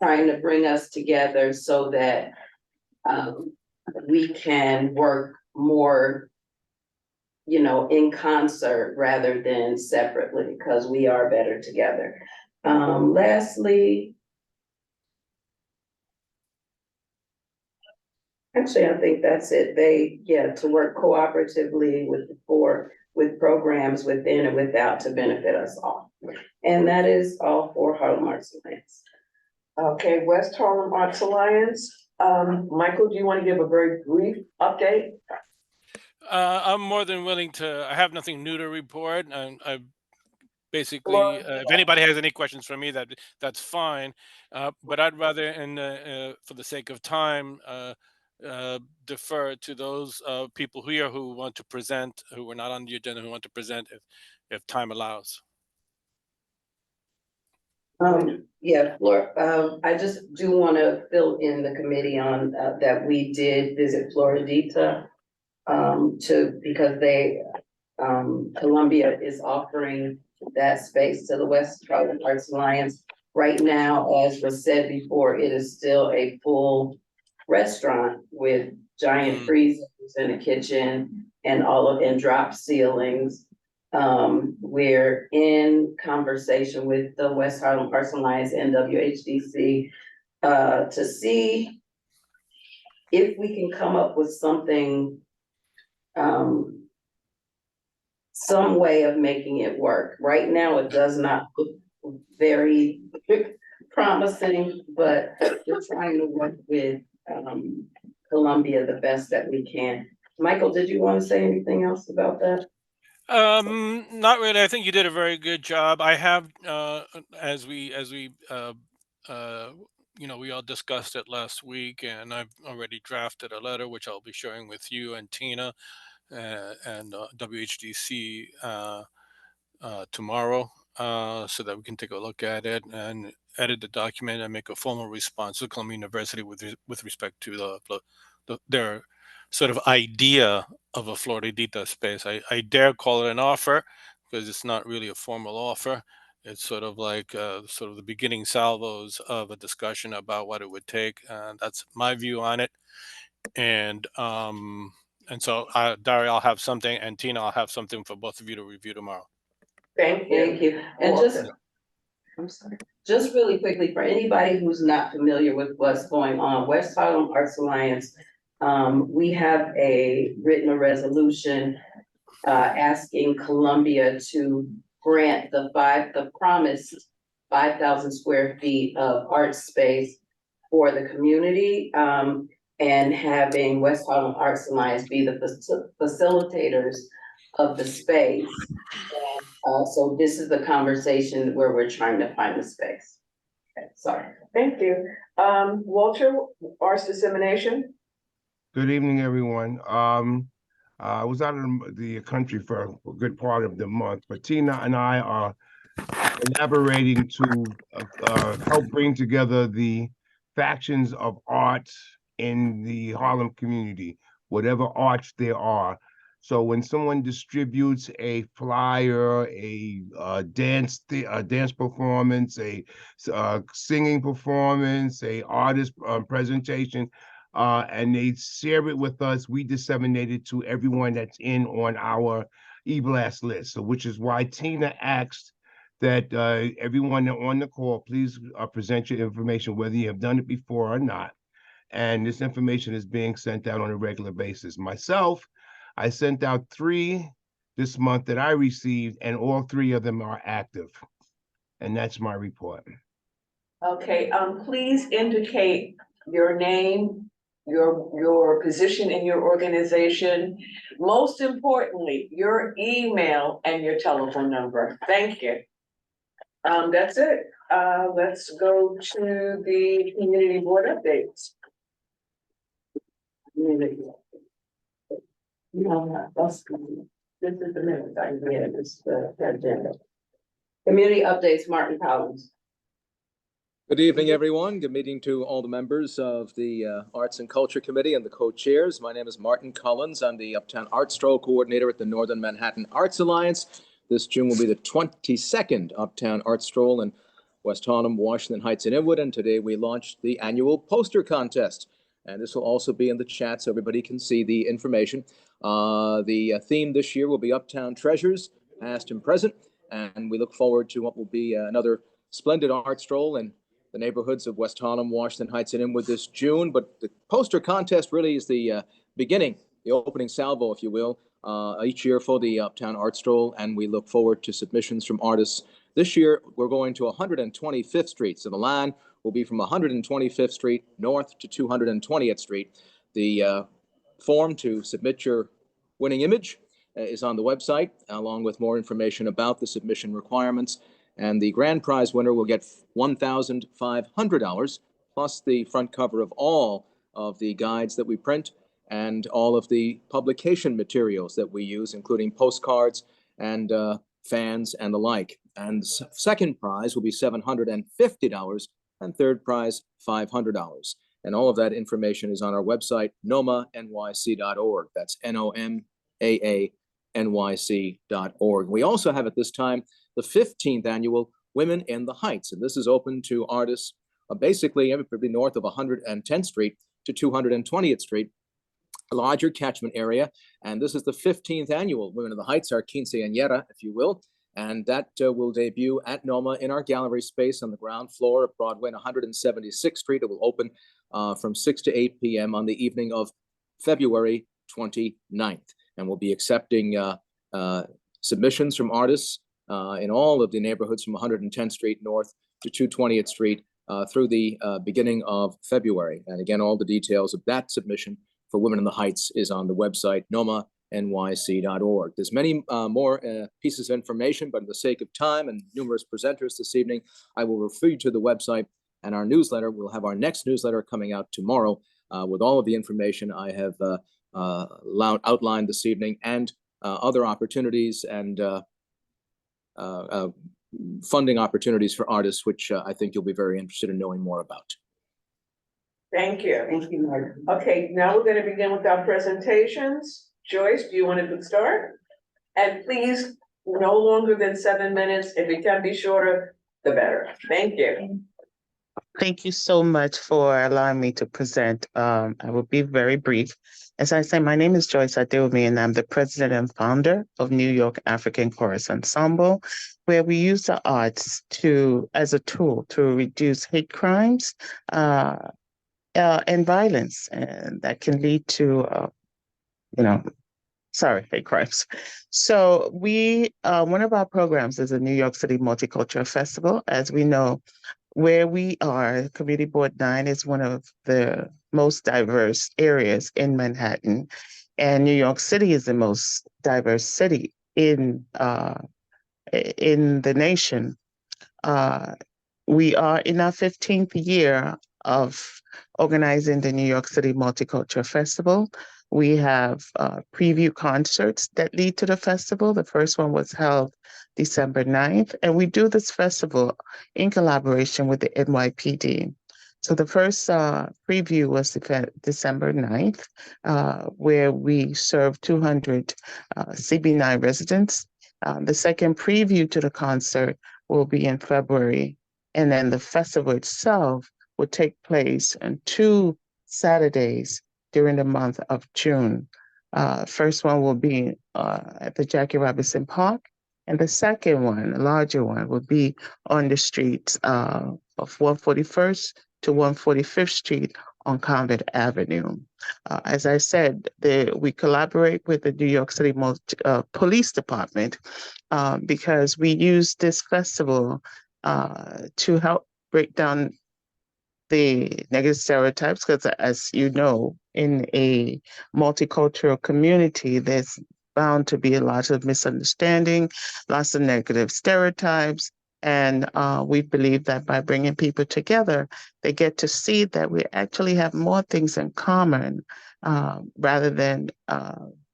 trying to bring us together so that um, we can work more, in concert rather than separately, because we are better together. Lastly, actually, I think that's it. To work cooperatively with programs within and without to benefit us all. And that is all for Harlem Arts Alliance. Okay, West Harlem Arts Alliance. Michael, do you want to give a very brief update? I'm more than willing to. I have nothing new to report. I basically, if anybody has any questions for me, that's fine. But I'd rather, for the sake of time, defer to those people here who want to present, who were not on the agenda, who want to present, if time allows. I just do want to fill in the committee on that we did visit Floridita because Columbia is offering that space to the West Harlem Arts Alliance. Right now, as was said before, it is still a full restaurant with giant freezers and a kitchen and drop ceilings. We're in conversation with the West Harlem Arts Alliance and WHDC to see if we can come up with something, some way of making it work. Right now, it does not look very promising, but we're trying to work with Columbia the best that we can. Michael, did you want to say anything else about that? Not really. I think you did a very good job. I have, as we we all discussed it last week, and I've already drafted a letter which I'll be sharing with you and Tina and WHDC tomorrow, so that we can take a look at it and edit the document and make a formal response to Columbia University with respect to their sort of idea of a Floridita space. I dare call it an offer because it's not really a formal offer. It's sort of like sort of the beginning salvos of a discussion about what it would take. That's my view on it. And so Daria, I'll have something, and Tina, I'll have something for both of you to review tomorrow. Thank you. And I'm sorry. Just really quickly, for anybody who's not familiar with what's going on, West Harlem Arts Alliance, we have written a resolution asking Columbia to grant the promised 5,000 square feet of art space for the community, and having West Harlem Arts Alliance be the facilitators of the space. So this is the conversation where we're trying to find the space. Okay, sorry. Thank you. Walter, Arts Dissemination. Good evening, everyone. I was out of the country for a good part of the month, but Tina and I are collaborating to help bring together the factions of art in the Harlem community, whatever arts there are. So when someone distributes a flyer, a dance performance, a singing performance, a artist presentation, and they share it with us, we disseminate it to everyone that's on our e-blast list. So which is why Tina asked that everyone on the call, please present your information, whether you have done it before or not. And this information is being sent out on a regular basis. Myself, I sent out 3 this month that I received, and all 3 of them are active. And that's my report. Okay, please indicate your name, your position in your organization, most importantly, your email and your telephone number. Thank you. That's it. Let's go to the community board updates. This is the minutes. I can get it. This is the agenda. Community updates, Martin Collins. Good evening, everyone. Good meeting to all the members of the Arts and Culture Committee and the co-chairs. My name is Martin Collins. I'm the Uptown Art Stroll Coordinator at the Northern Manhattan Arts Alliance. This June will be the 22nd Uptown Art Stroll in West Harlem, Washington Heights, and Inwood. And today we launched the annual poster contest. And this will also be in the chat so everybody can see the information. The theme this year will be Uptown Treasures, past and present. And we look forward to what will be another splendid art stroll in the neighborhoods of West Harlem, Washington Heights, and Inwood this June. But the poster contest really is the beginning, the opening salvo, if you will, each year for the Uptown Art Stroll. And we look forward to submissions from artists. This year, we're going to 125th Street. So the line will be from 125th Street north to 220th Street. The form to submit your winning image is on the website, along with more information about the submission requirements. And the grand prize winner will get $1,500 plus the front cover of all of the guides that we print and all of the publication materials that we use, including postcards and fans and the like. And the second prize will be $750 and third prize $500. And all of that information is on our website, nomanyc.org. That's NOMAANYC.org. We also have at this time the 15th annual Women in the Heights. And this is open to artists basically everybody north of 110th Street to 220th Street, a larger catchment area. And this is the 15th annual Women in the Heights, our quinceañera, if you will. And that will debut at NOMA in our gallery space on the ground floor of Broadway and 176th Street. It will open from 6 to 8 p.m. on the evening of February 29th. And we'll be accepting submissions from artists in all of the neighborhoods from 110th Street north to 220th Street through the beginning of February. And again, all the details of that submission for Women in the Heights is on the website, nomanyc.org. There's many more pieces of information, but for the sake of time and numerous presenters this evening, I will refer you to the website and our newsletter. We'll have our next newsletter coming out tomorrow with all of the information I have outlined this evening and other opportunities and funding opportunities for artists, which I think you'll be very interested in knowing more about. Thank you. Thank you, Mark. Okay, now we're going to begin with our presentations. Joyce, do you want to start? And please, no longer than 7 minutes. If it can be shorter, the better. Thank you. Thank you so much for allowing me to present. I will be very brief. As I said, my name is Joyce Adeomi, and I'm the president and founder of New York African Chorus Ensemble, where we use the arts as a tool to reduce hate crimes and violence, and that can lead to, hate crimes. So one of our programs is a New York City Multicultural Festival. As we know, where we are, Community Board 9 is one of the most diverse areas in Manhattan, and New York City is the most diverse city in the nation. We are in our 15th year of organizing the New York City Multicultural Festival. We have preview concerts that lead to the festival. The first one was held December 9th, and we do this festival in collaboration with the NYPD. So the first preview was December 9th, where we served 200 CB9 residents. The second preview to the concert will be in February, and then the festival itself will take place on 2 Saturdays during the month of June. First one will be at the Jackie Robinson Park, and the second one, a larger one, will be on the streets of 141st to 145th Street on Convent Avenue. As I said, we collaborate with the New York City Police Department because we use this festival to help break down the negative stereotypes, because as you know, in a multicultural community, there's bound to be a lot of misunderstanding, lots of negative stereotypes. And we believe that by bringing people together, they get to see that we actually have more things in common rather than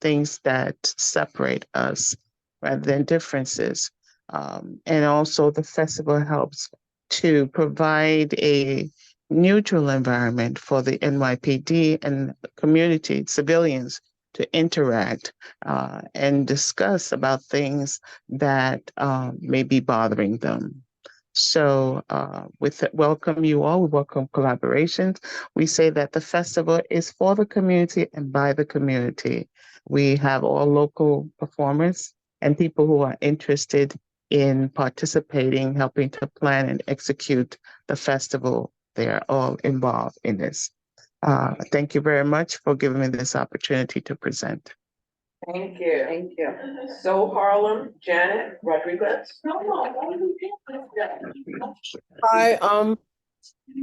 things that separate us, rather than differences. And also the festival helps to provide a neutral environment for the NYPD and community civilians to interact and discuss about things that may be bothering them. So welcome you all, we welcome collaborations. We say that the festival is for the community and by the community. We have all local performers and people who are interested in participating, helping to plan and execute the festival. They're all involved in this. Thank you very much for giving me this opportunity to present. Thank you. Thank you. So Harlem, Janet Rodriguez. Hi,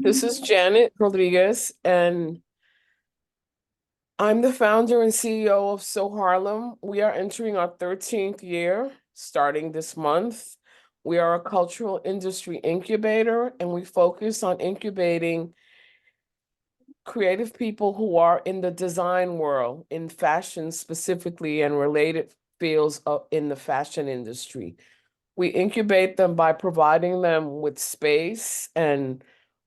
this is Janet Rodriguez, and I'm the founder and CEO of So Harlem. We are entering our 13th year, starting this month. We are a cultural industry incubator, and we focus on incubating creative people who are in the design world, in fashion specifically, and related fields in the fashion industry. We incubate them by providing them with space and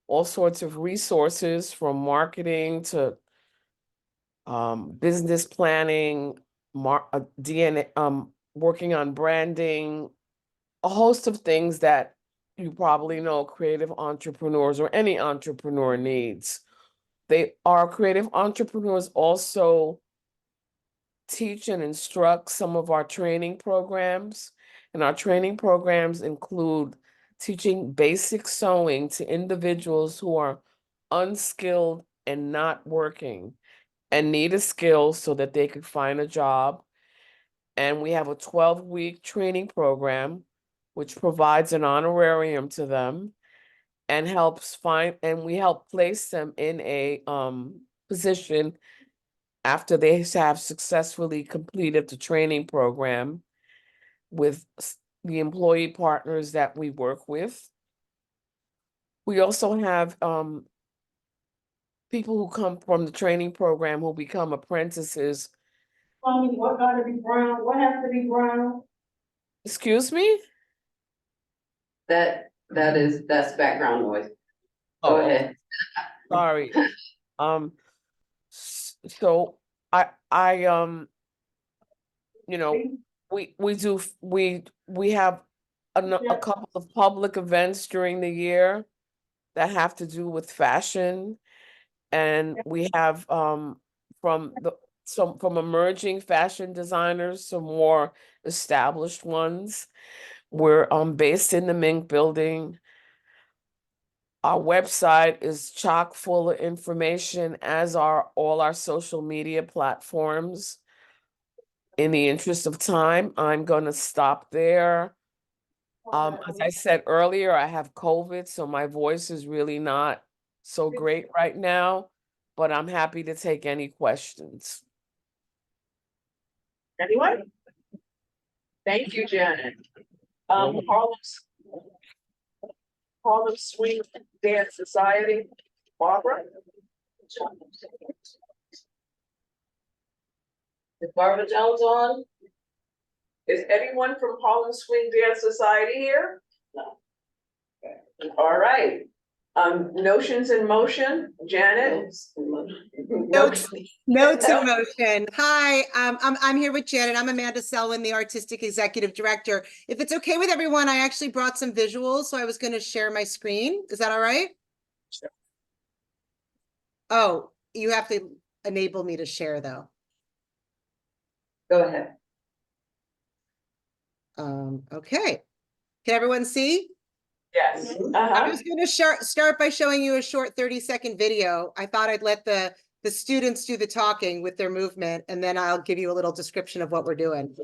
all sorts of resources, from marketing to business planning, DNA, working on branding, a host of things that you probably know creative entrepreneurs or any entrepreneur needs. Our creative entrepreneurs also teach and instruct some of our training programs. And our training programs include teaching basic sewing to individuals who are unskilled and not working and need a skill so that they could find a job. And we have a 12-week training program, which provides an honorarium to them and we help place them in a position after they have successfully completed the training program with the employee partners that we work with. We also have people who come from the training program who become apprentices. What gotta be brown? What has to be brown? Excuse me? That's background noise. Go Oh, ahead. sorry. So you know, we have a couple of public events during the year that have to do with fashion, and we have from emerging fashion designers, some more established ones. We're based in the Mink Building. Our website is chock full of information, as are all our social media platforms. In the interest of time, I'm going to stop there. As I said earlier, I have COVID, so my voice is really not so great right now, but I'm happy to take any questions. Anyone? Thank you, Janet. Harlem Swing Dance Society, Barbara. Is Barbara Jones on? Is anyone from Harlem Swing Dance Society here? No. Okay. All right. Notions in motion, Janet. Notes in motion. Hi, I'm here with Janet. I'm Amanda Selwyn, the Artistic Executive Director. If it's okay with everyone, I actually brought some visuals, so I was going to share my screen. Is that all right? Sure. Oh, you have to enable me to share, though. Go ahead. Okay. Can everyone see? Yes. I was going to start by showing you a short 30-second video. I thought I'd let the students do the talking with their movement, and then I'll give you a little description of what we're doing.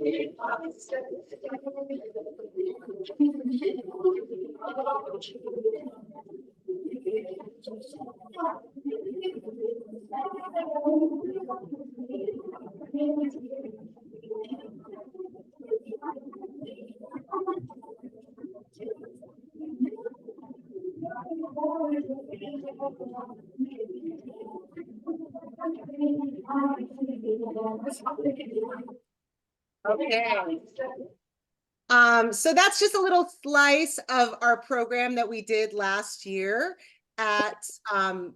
Okay. So that's just a little slice of our program that we did last year at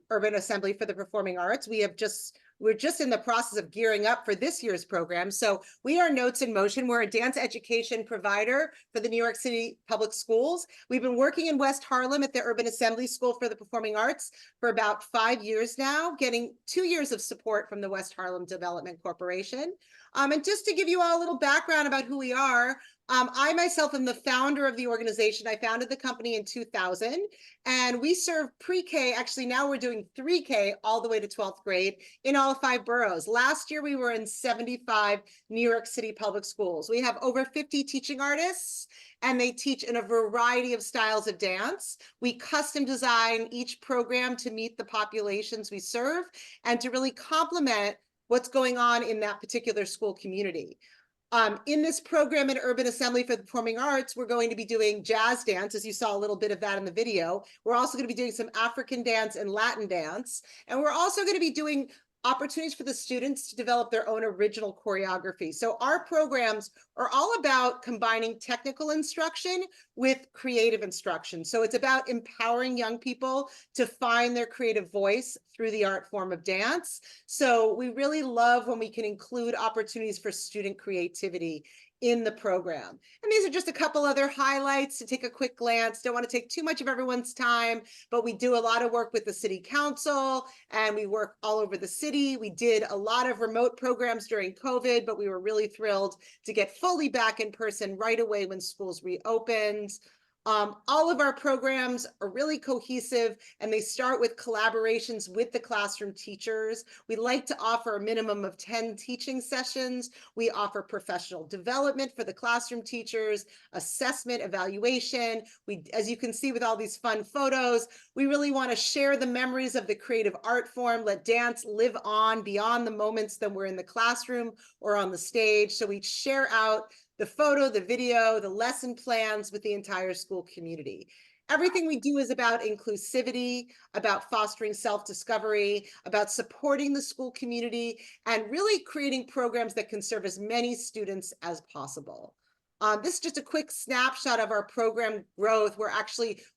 Urban Assembly for the Performing Arts. We have just we're just in the process of gearing up for this year's program. So we are Notes in Motion. We're a dance education provider for the New York City Public Schools. We've been working in West Harlem at the Urban Assembly School for the Performing Arts for about 5 years now, getting 2 years of support from the West Harlem Development Corporation. And just to give you all a little background about who we are, I myself am the founder of the organization. I founded the company in 2000, and we serve pre-K. Actually, now we're doing 3K all the way to 12th grade in all 5 boroughs. Last year, we were in 75 New York City public schools. We have over 50 teaching artists, and they teach in a variety of styles of dance. We custom design each program to meet the populations we serve and to really complement what's going on in that particular school community. In this program at Urban Assembly for the Performing Arts, we're going to be doing jazz dance, as you saw a little bit of that in the video. We're also going to be doing some African dance and Latin dance. And we're also going to be doing opportunities for the students to develop their own original choreography. So our programs are all about combining technical instruction with creative instruction. So it's about empowering young people to find their creative voice through the art form of dance. So we really love when we can include opportunities for student creativity in the program. And these are just a couple other highlights to take a quick glance. Don't want to take too much of everyone's time, but we do a lot of work with the city council and we work all over the city. We did a lot of remote programs during COVID, but we were really thrilled to get fully back in person right away when schools reopened. All of our programs are really cohesive and they start with collaborations with the classroom teachers. We like to offer a minimum of 10 teaching sessions. We offer professional development for the classroom teachers, assessment, evaluation. As you can see with all these fun photos, we really want to share the memories of the creative art form, let dance live on beyond the moments that we're in the classroom or on the stage. So we share out the photo, the video, the lesson plans with the entire school community. Everything we do is about inclusivity, about fostering self-discovery, about supporting the school community, and really creating programs that can serve as many students as possible. This is just a quick snapshot of our program growth.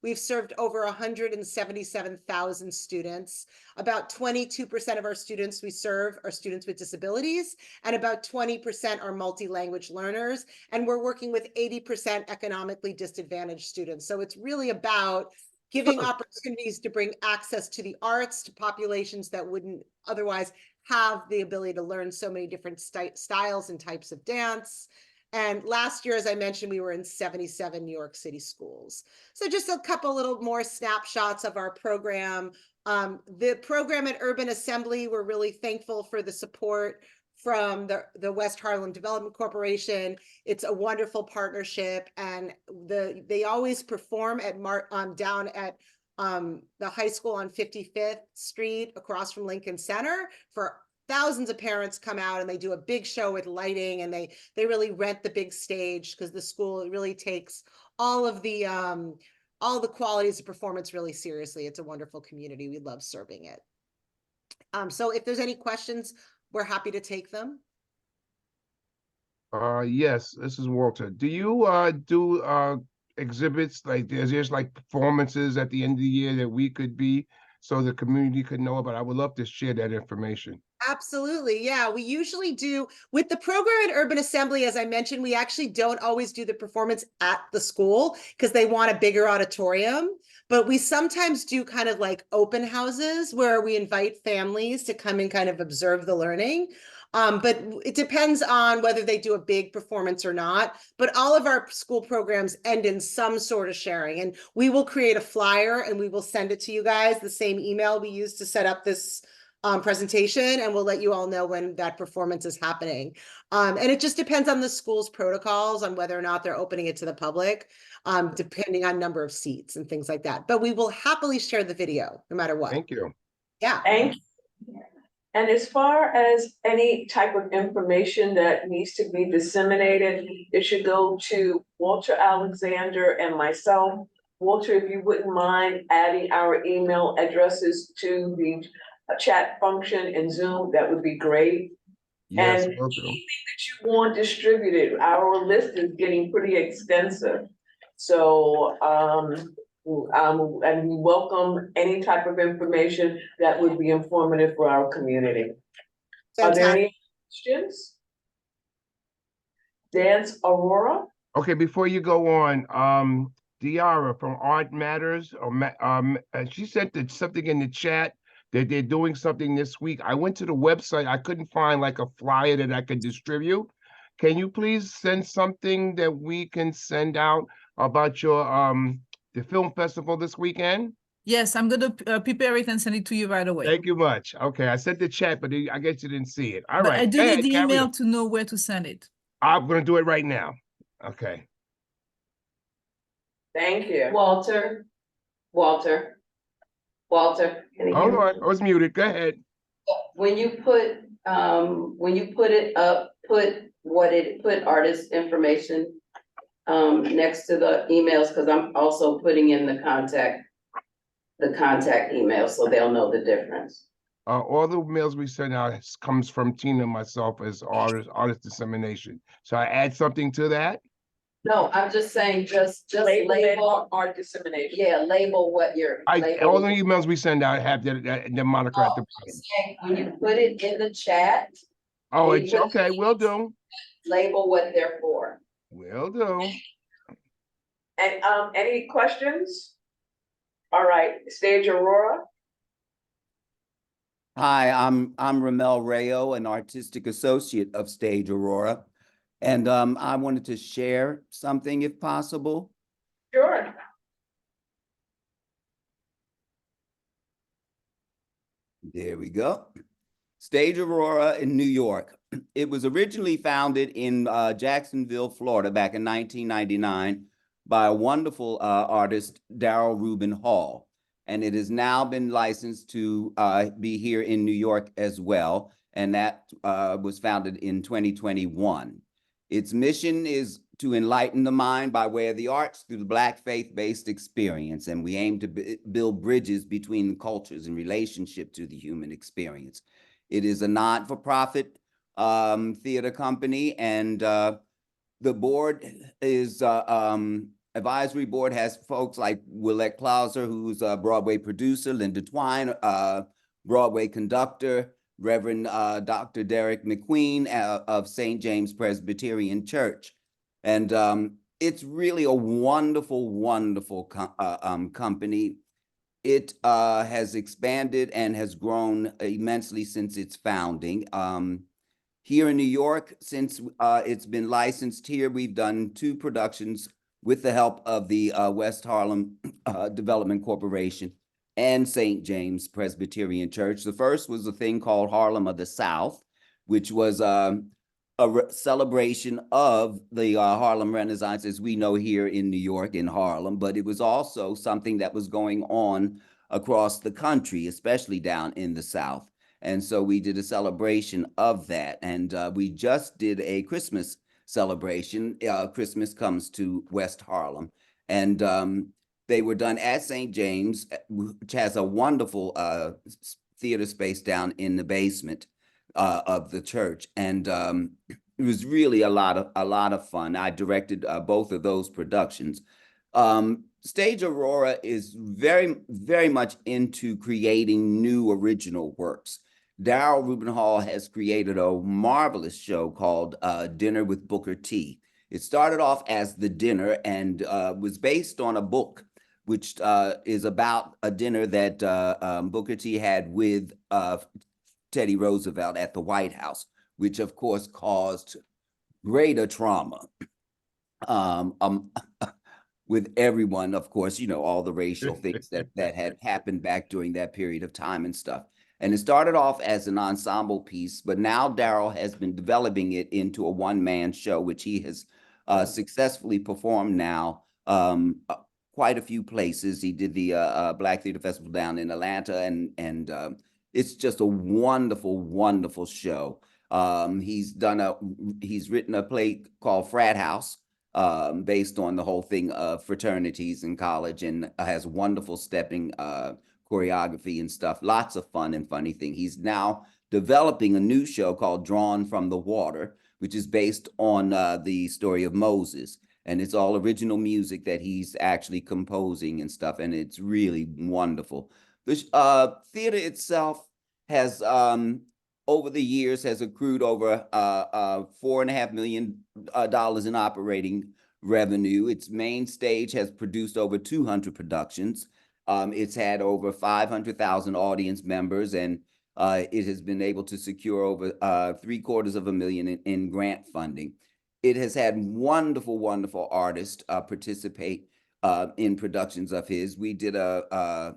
We've served over 177,000 students. About 22% of our students we serve are students with disabilities, and about 20% are multi-language learners. And we're working with 80% economically disadvantaged students. So it's really about giving opportunities to bring access to the arts to populations that wouldn't otherwise have the ability to learn so many different styles and types of dance. And last year, as I mentioned, we were in 77 New York City schools. So just a couple little more snapshots of our program. The program at Urban Assembly, we're really thankful for the support from the West Harlem Development Corporation. It's a wonderful partnership, and they always perform at down at the high school on 55th Street across from Lincoln Center. For thousands of parents come out and they do a big show with lighting, and they really rent the big stage because the school really takes all the qualities of performance really seriously. It's a wonderful community. We love serving it. So if there's any questions, we're happy to take them. Yes, this is Walter. Do you do exhibits like there's like performances at the end of the year that we could be so the community could know about? I would love to share that information. Absolutely. Yeah, we usually do with the program at Urban Assembly. As I mentioned, we actually don't always do the performance at the school because they want a bigger auditorium. But we sometimes do kind of like open houses where we invite families to come and kind of observe the learning. But it depends on whether they do a big performance or not. But all of our school programs end in some sort of sharing. And we will create a flyer and we will send it to you guys, the same email we used to set up this presentation, and we'll let you all know when that performance is happening. And it just depends on the school's protocols on whether or not they're opening it to the public, depending on number of seats and things like that. But we will happily share the video no matter what. Thank you. Yeah. And as far as any type of information that needs to be disseminated, it should go to Walter Alexander and myself. Walter, if you wouldn't mind adding our email addresses to the chat function in Zoom, that would be great. Yes, And will do. anything that you want distributed, our list is getting pretty extensive. So, and we welcome any type of information that would be informative for our community. Are there Fantastic. any questions? Dance Aurora? Okay, before you go on, Diara from Art Matters, she sent something in the chat that they're doing something this week. I went to the website. I couldn't find like a flyer that I could distribute. Can you please send something that we can send out about your the film festival this weekend? Yes, I'm gonna prepare it and send it to you right away. Thank you much. Okay, I sent the chat, but I guess you didn't see it. All But right, I do go need ahead, the carry email on. to know where to send it. I'm gonna do it right now. Okay. Thank you. Walter, can you hear Hold me? on, I was muted. Go ahead. When you put it up, put artist information next to the emails, because I'm also putting in the contact email, so they'll know the difference. All the mails we send out comes from Tina and myself as artist dissemination. So I add something to that. No, I'm just saying, just Label it label, art dissemination. yeah, label what you're. All label- the emails we send out have the moniker at the I'm bottom. saying, when you put it in the chat, Oh, you it's put- okay. Will do. label what they're for. Will do. And, any questions? All right, Stage Aurora? Hi, I'm Ramel Rayo, an artistic associate of Stage Aurora. And I wanted to share something if possible. Sure. There we go. Stage Aurora in New York. It was originally founded in Jacksonville, Florida back in 1999 by a wonderful artist, Darrell Rubin Hall. And it has now been licensed to be here in New York as well. And that was founded in 2021. Its mission is to enlighten the mind by way of the arts through the Black faith-based experience. And we aim to build bridges between cultures in relationship to the human experience. It is a not-for-profit theater company, and the board is advisory board has folks like Willette Clauser, who's a Broadway producer, Linda Twine, Broadway conductor, Reverend Dr. Derek McQueen of St. James Presbyterian Church. And it's really a wonderful, wonderful company. It has expanded and has grown immensely since its founding. Here in New York, since it's been licensed here, we've done 2 productions with the help of the West Harlem Development Corporation and St. James Presbyterian Church. The first was a thing called Harlem of the South, which was a celebration of the Harlem Renaissance as we know here in New York, in Harlem, but it was also something that was going on across the country, especially down in the South. And so we did a celebration of that. And we just did a Christmas celebration. Christmas comes to West Harlem. And they were done at St. James, which has a wonderful theater space down in the basement of the church. And it was really a lot of fun. I directed both of those productions. Stage Aurora is very, very much into creating new original works. Darrell Rubin Hall has created a marvelous show called Dinner with Booker T. It started off as The Dinner and was based on a book, which is about a dinner that Booker T had with Teddy Roosevelt at the White House, which of course caused greater trauma with everyone, of course, you know, all the racial things that had happened back during that period of time and stuff. And it started off as an ensemble piece, but now Darrell has been developing it into a one-man show, which he has successfully performed now quite a few places. He did the Black Theater Festival down in Atlanta, and it's just a wonderful, wonderful show. He's written a play called Frat House, based on the whole thing of fraternities in college, and has wonderful stepping choreography and stuff. Lots of fun and funny thing. He's now developing a new show called Drawn from the Water, which is based on the story of Moses. And it's all original music that he's actually composing and stuff. And it's really wonderful. The theater itself has over the years has accrued over $4.5 million in operating revenue. Its main stage has produced over 200 productions. It's had over 500,000 audience members, and it has been able to secure over $750,000 in grant funding. It has had wonderful, wonderful artists participate in productions of his. We did a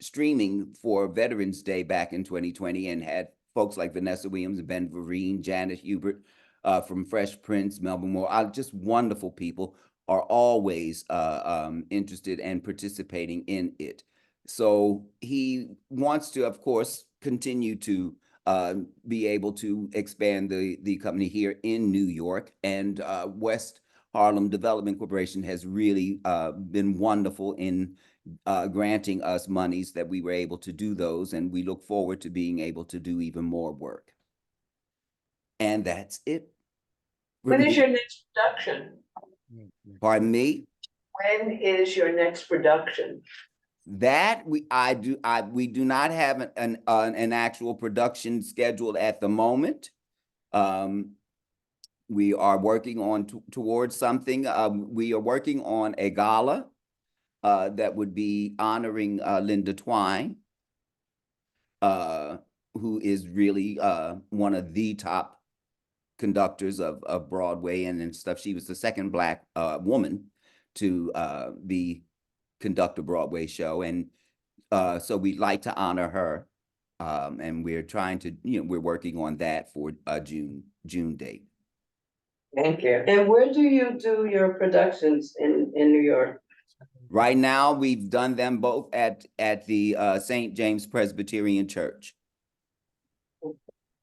streaming for Veterans Day back in 2020 and had folks like Vanessa Williams, Ben Vereen, Janet Hubert from Fresh Prince, Melvin Moore, just wonderful people are always interested and participating in it. So he wants to, of course, continue to be able to expand the company here in New York, and West Harlem Development Corporation has really been wonderful in granting us monies that we were able to do those, and we look forward to being able to do even more work. And that's it. When is your next production? Pardon me? When is your next production? That we do not have an actual production scheduled at the moment. We are working on towards something. We are working on a gala that would be honoring Linda Twine, who is really one of the top conductors of Broadway and stuff. She was the second Black woman to conduct a Broadway show, and so we'd like to honor her, and we're trying to, we're working on that for a June date. Thank you. And where do you do your productions in New York? Right now, we've done them both at the St. James Presbyterian Church.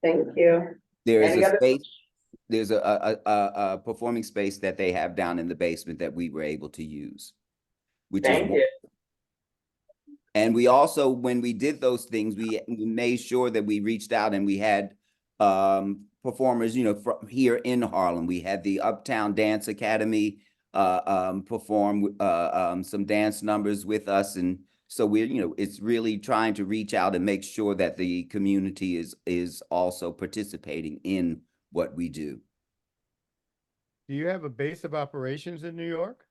Thank you. There is Any a other- space. There's a performing space that they have down in the basement that we were able to use, which Thank you. And we also, when we did those things, we made sure that we reached out and we had performers, from here in Harlem. We had the Uptown Dance Academy perform some dance numbers with us, and so we're, it's really trying to reach out and make sure that the community is also participating in what we do. Do you have a base of operations in New York?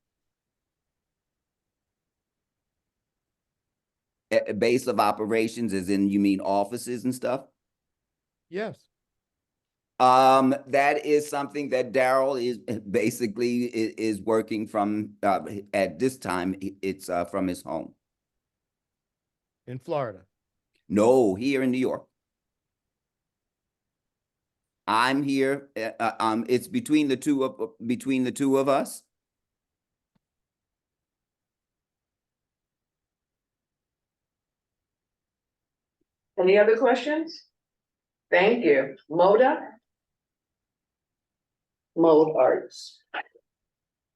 A base of operations, as in, you mean offices and stuff? Yes. That is something that Daryl is basically is working from at this time. It's from his home. In Florida? No, here in New York. I'm here. It's between the two of us. Any other questions? Thank you. Moda? Mode Arts.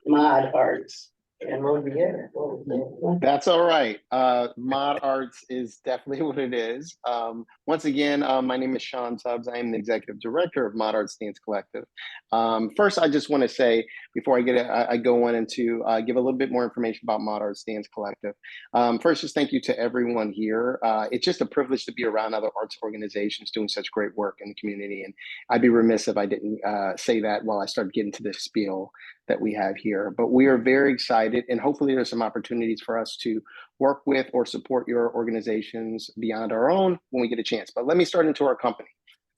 Mod Arts. And Moda, That's all right. Mod Arts is definitely what it is. Once again, my name is Sean Tubbs. I am the executive director of Mod Arts Dance Collective. First, I just want to say, before I go on into give a little bit more information about Mod Arts Dance Collective. First, just thank you to everyone here. It's just a privilege to be around other arts organizations doing such great work in the community. And I'd be remiss if I didn't say that while I start getting to this spiel that we have here. But we are very excited, and hopefully there's some opportunities for us to work with or support your organizations beyond our own when we get a chance. But let me start into our company.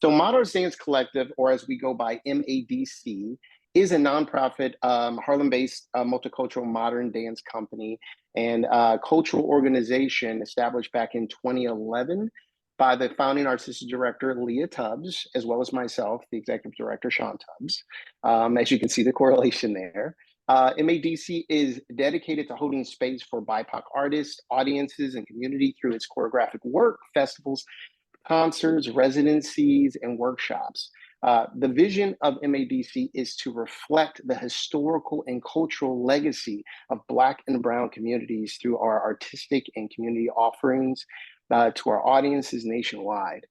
So Mod Arts Dance Collective, or as we go by MADC, is a nonprofit Harlem-based multicultural modern dance company and cultural organization established back in 2011 by the founding artistic director, Leah Tubbs, as well as myself, the executive director, Sean Tubbs. As you can see the correlation there. MADC is dedicated to holding space for BIPOC artists, audiences, and community through its choreographic work, festivals, concerts, residencies, and workshops. The vision of MADC is to reflect the historical and cultural legacy of Black and Brown communities through our artistic and community offerings to our audiences nationwide.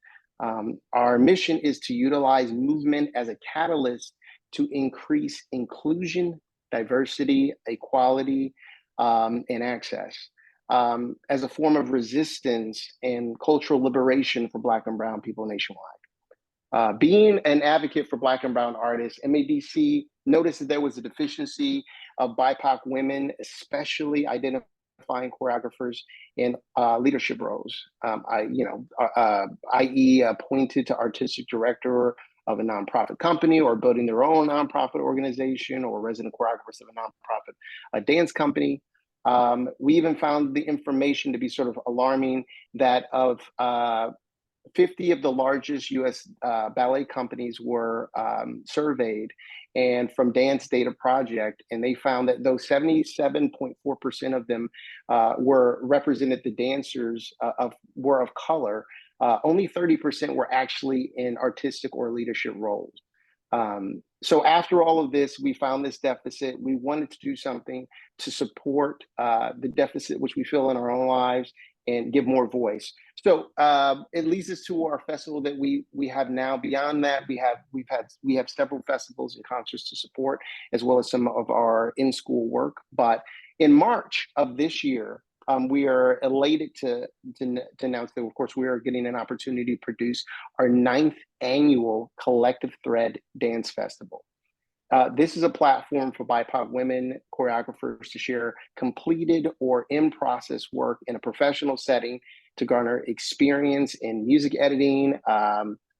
Our mission is to utilize movement as a catalyst to increase inclusion, diversity, equality, and access as a form of resistance and cultural liberation for Black and Brown people nationwide. Being an advocate for Black and Brown artists, MADC noticed that there was a deficiency of BIPOC women, especially identifying choreographers in leadership roles. I.e. appointed to artistic director of a nonprofit company, or building their own nonprofit organization, or resident choreographers of a nonprofit dance company. We even found the information to be sort of alarming that of 50 of the largest US ballet companies were surveyed, and from Dance Data Project, and they found that though 77.4% of them were represented, the dancers were of color, only 30% were actually in artistic or leadership roles. So after all of this, we found this deficit. We wanted to do something to support the deficit which we feel in our own lives and give more voice. So it leads us to our festival that we have now. Beyond that, we have several festivals and concerts to support, as well as some of our in-school work. But in March of this year, we are elated to announce that, of course, we are getting an opportunity to produce our 9th annual Collective Thread Dance Festival. This is a platform for BIPOC women choreographers to share completed or in-process work in a professional setting to garner experience in music editing,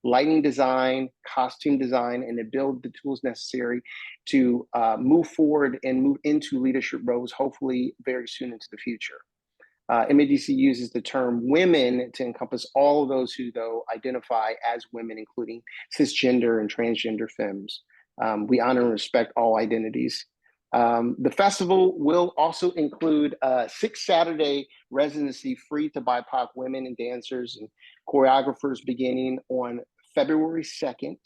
lighting design, costume design, and to build the tools necessary to move forward and move into leadership roles, hopefully very soon into the future. MADC uses the term women to encompass all of those who, though, identify as women, including cisgender and transgender femmes. We honor and respect all identities. The festival will also include a 6-Saturday residency free to BIPOC women and dancers and choreographers beginning on February 3rd,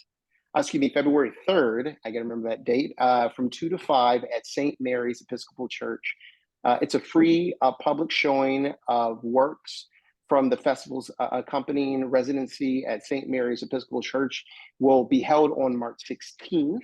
I gotta remember that date, from 2 to 5 at St. Mary's Episcopal Church. It's a free public showing of works from the festival's accompanying residency at St. Mary's Episcopal Church will be held on March 16th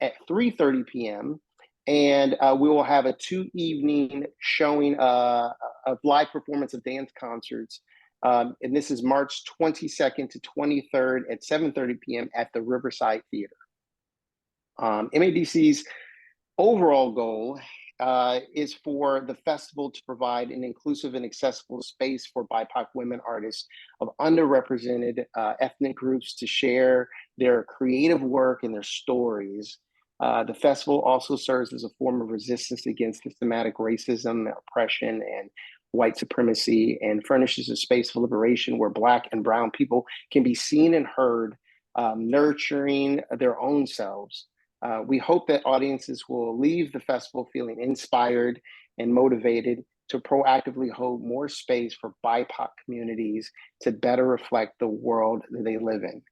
at 3:30 p.m. And we will have a 2-evening showing of live performance of dance concerts. And this is March 22nd to 23rd at 7:30 p.m. at the Riverside Theater. MADC's overall goal is for the festival to provide an inclusive and accessible space for BIPOC women artists of underrepresented ethnic groups to share their creative work and their stories. The festival also serves as a form of resistance against systematic racism, oppression, and white supremacy, and furnishes a space for liberation where Black and Brown people can be seen and heard, nurturing their own selves. We hope that audiences will leave the festival feeling inspired and motivated to proactively hold more space for BIPOC communities to better reflect the world that they live in.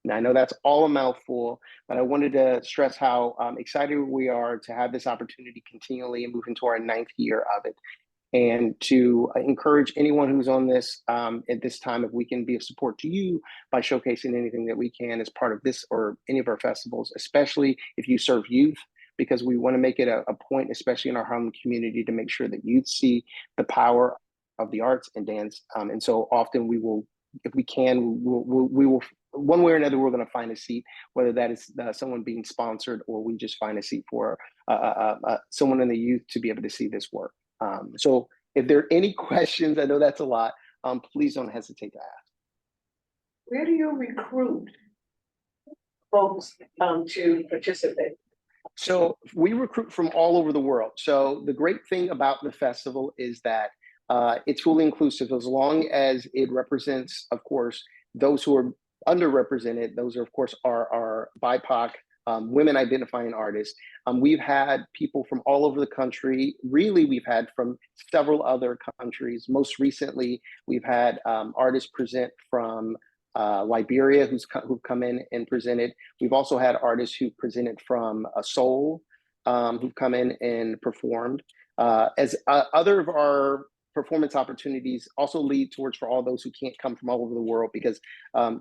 Now, I know that's all a mouthful, but I wanted to stress how excited we are to have this opportunity continually and move into our 9th year of it. And to encourage anyone who's on this at this time, if we can be of support to you by showcasing anything that we can as part of this or any of our festivals, especially if you serve youth, because we want to make it a point, especially in our Harlem community, to make sure that youth see the power of the arts and dance. And so often we will, if we can, we will, one way or another, we're going to find a seat, whether that is someone being sponsored or we just find a seat for someone in the youth to be able to see this work. So if there are any questions, I know that's a lot, please don't hesitate to ask. Where do you recruit folks to participate? So we recruit from all over the world. So the great thing about the festival is that it's fully inclusive, as long as it represents, of course, those who are underrepresented. Those are, of course, our BIPOC women identifying artists. We've had people from all over the country. Really, we've had from several other countries. Most recently, we've had artists present from Liberia who've come in and presented. We've also had artists who presented from Seoul who've come in and performed. As other of our performance opportunities also lead towards for all those who can't come from all over the world, because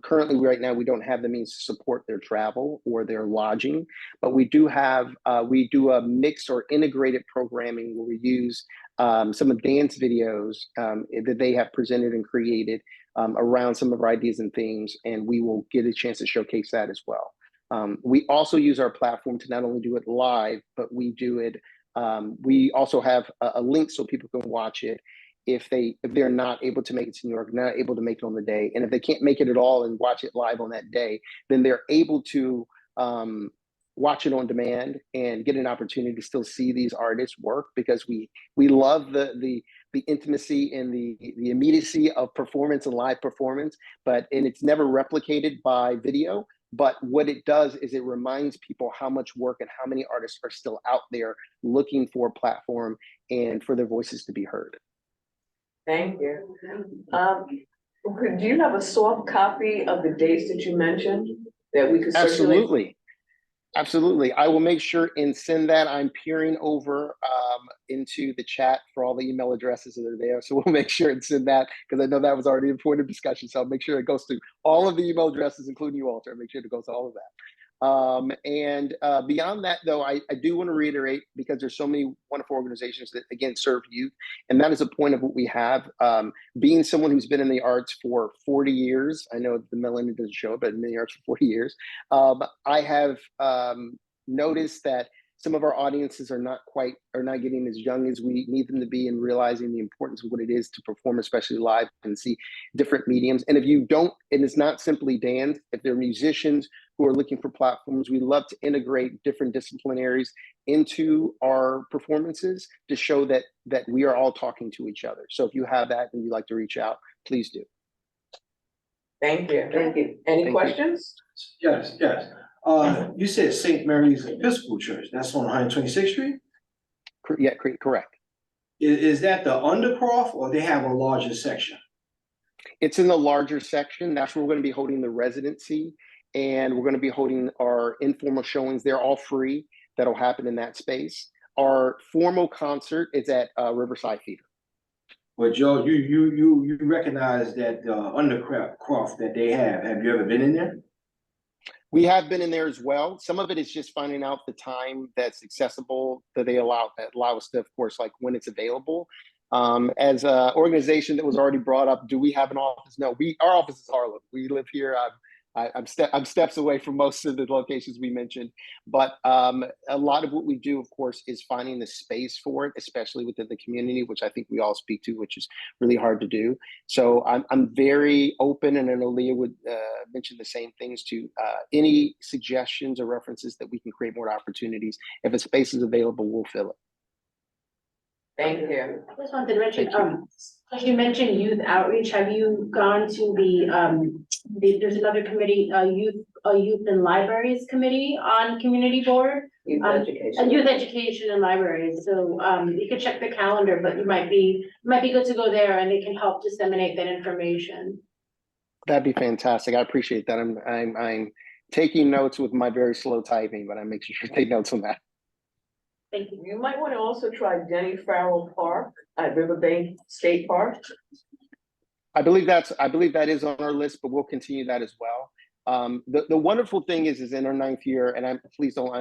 currently right now we don't have the means to support their travel or their lodging, but we do have, we do a mixed or integrated programming where we use some of dance videos that they have presented and created around some of our ideas and themes, and we will get a chance to showcase that as well. We also use our platform to not only do it live, but we do it. We also have a link so people can watch it if they're not able to make it to New York, not able to make it on the day, and if they can't make it at all and watch it live on that day, then they're able to watch it on demand and get an opportunity to still see these artists work, because we love the intimacy and the immediacy of performance and live performance, and it's never replicated by video. But what it does is it reminds people how much work and how many artists are still out there looking for a platform and for their voices to be heard. Thank you. Do you have a soft copy of the dates that you mentioned that we could circulate? Absolutely. I will make sure and send that. I'm peering over into the chat for all the email addresses that are there. So we'll make sure and send that, because I know that was already a point of discussion. So I'll make sure it goes to all of the email addresses, including you, Walter. I'll make sure it goes to all of that. Beyond that, though, I do want to reiterate, because there's so many wonderful organizations that, again, serve youth. And that is a point of what we have. Being someone who's been in the arts for 40 years, I know the millennium doesn't show it, but in the arts for 40 years, I have noticed that some of our audiences are not getting as young as we need them to be, and realizing the importance of what it is to perform, especially live, and see different mediums. And if you don't, and it's not simply dance, if they're musicians who are looking for platforms, we love to integrate different disciplinaries into our performances to show that we are all talking to each other. So if you have that and you'd like to reach out, please do. Thank you. Thank you. Any questions? Yes. You said St. Mary's Episcopal Church. That's on 126th Street? Yeah, correct. Is that the Undercroft, or they have a larger section? It's in the larger section. That's where we're going to be holding the residency, and we're going to be holding our informal showings. They're all free. That'll happen in that space. Our formal concert is at Riverside Theater. But Joe, you recognize that Undercroft that they have. Have you ever been in there? We have been in there as well. Some of it is just finding out the time that's accessible, that they allow us to, of course, like when it's available. As an organization that was already brought up, do we have an office? No, our office is Harlem. We live here. I'm steps away from most of the locations we mentioned, but a lot of what we do, of course, is finding the space for it, especially within the community, which I think we all speak to, which is really hard to do. So I'm very open, and I know Leah would mention the same things, to any suggestions or references that we can create more opportunities. If a space is available, we'll fill it. Thank you. I just wanted to mention, as you mentioned youth outreach, have you gone to there's another committee, youth and libraries committee on community board? Youth education. And youth education and libraries. So you could check the calendar, but it might be good to go there, and they can help disseminate that information. That'd be fantastic. I appreciate that. I'm taking notes with my very slow typing, but I make sure to take notes on that. Thank you. You might want to also try Denny Farrell Park at Riverbank State Park. I believe that is on our list, but we'll continue that as well. The wonderful thing is in our 9th year, and I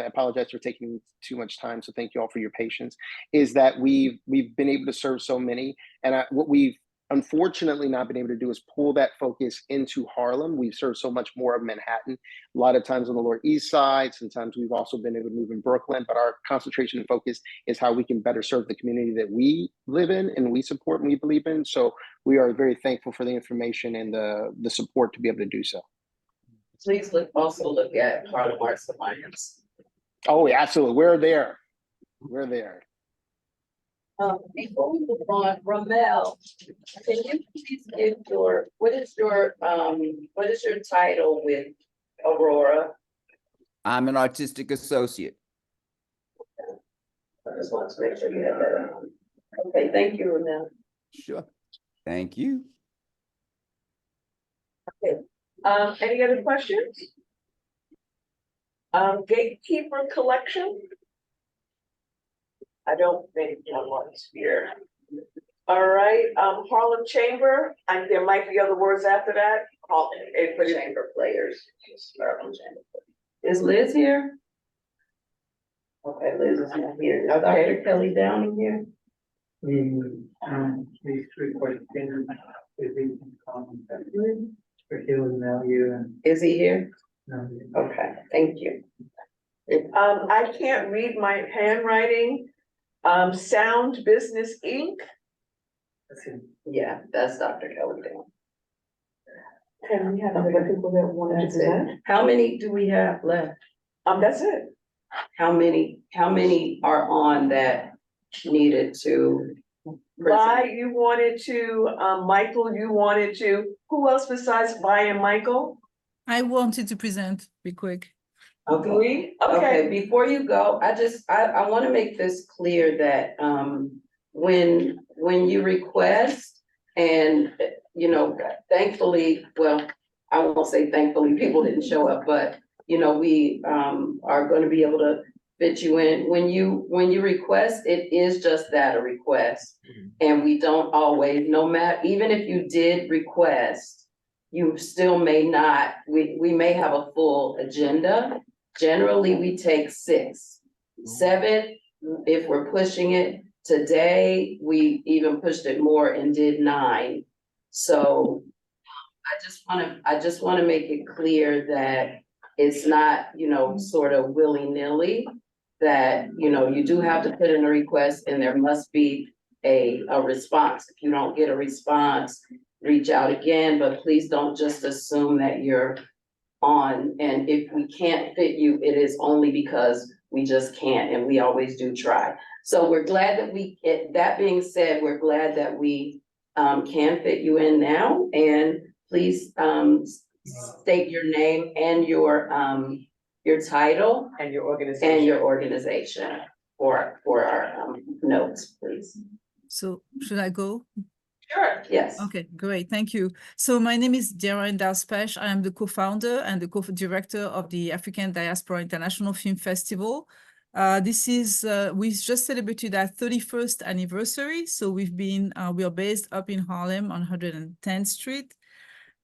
apologize for taking too much time, so thank you all for your patience, is that we've been able to serve so many, and what we've unfortunately not been able to do is pull that focus into Harlem. We've served so much more of Manhattan, a lot of times on the Lower East Side. Sometimes we've also been able to move in Brooklyn, but our concentration and focus is how we can better serve the community that we live in and we support and we believe in. So we are very thankful for the information and the support to be able to do so. Please also look at Harlem Arts Alliance. Oh, yeah, absolutely. We're there. Before we move on, Ramel, can you please give what is your title with Aurora? I'm an artistic associate. I just want to make sure you have that. Okay, thank you, Ramel. Sure. Thank you. Okay. Any other questions? Gatekeeper collection? I don't think anyone's here. All right, Harlem Chamber, and there might be other words after that. Harlem Chamber Players. Is Liz here? Okay, Liz is not here. Are Dr. Kelly down in here? if he can contact you, or he'll email you and. Is he here? No. Okay, thank you. I can't read my handwriting. Sound Business Inc. That's him. Yeah, that's Dr. Kelly Down. Can we have other people that want to That's it. present? How many do we have left? That's it. How many are on that needed to? Vi, you wanted to, Michael, you wanted to, who else besides Vi and Michael? I wanted to present, be quick. Okay. Okay. Okay, before you go, I want to make this clear that, when you request and, you know, thankfully, well, I won't say thankfully, people didn't show up, but, you know, we, are going to be able to fit you in. When you request, it is just that, a request. And we don't always, even if you did request, you still may not, we may have a full agenda. Generally, we take 6, 7, if we're pushing it. Today, we even pushed it more and did 9. So I just wanna make it clear that it's not, you know, sort of willy-nilly, that, you know, you do have to put in a request and there must be a response. If you don't get a response, reach out again, but please don't just assume that you're on. And if we can't fit you, it is only because we just can't, and we always do try. So we're glad that that being said, we're glad that we can fit you in now. And please state your name and your title And your organization. For our notes, please. So should I go? Sure. Yes. Okay, great, thank you. So my name is Darren Dalspesh. I am the co-founder and the co-director of the African Diaspora International Film Festival. We just celebrated our 31st anniversary. So we are based up in Harlem on 110th Street.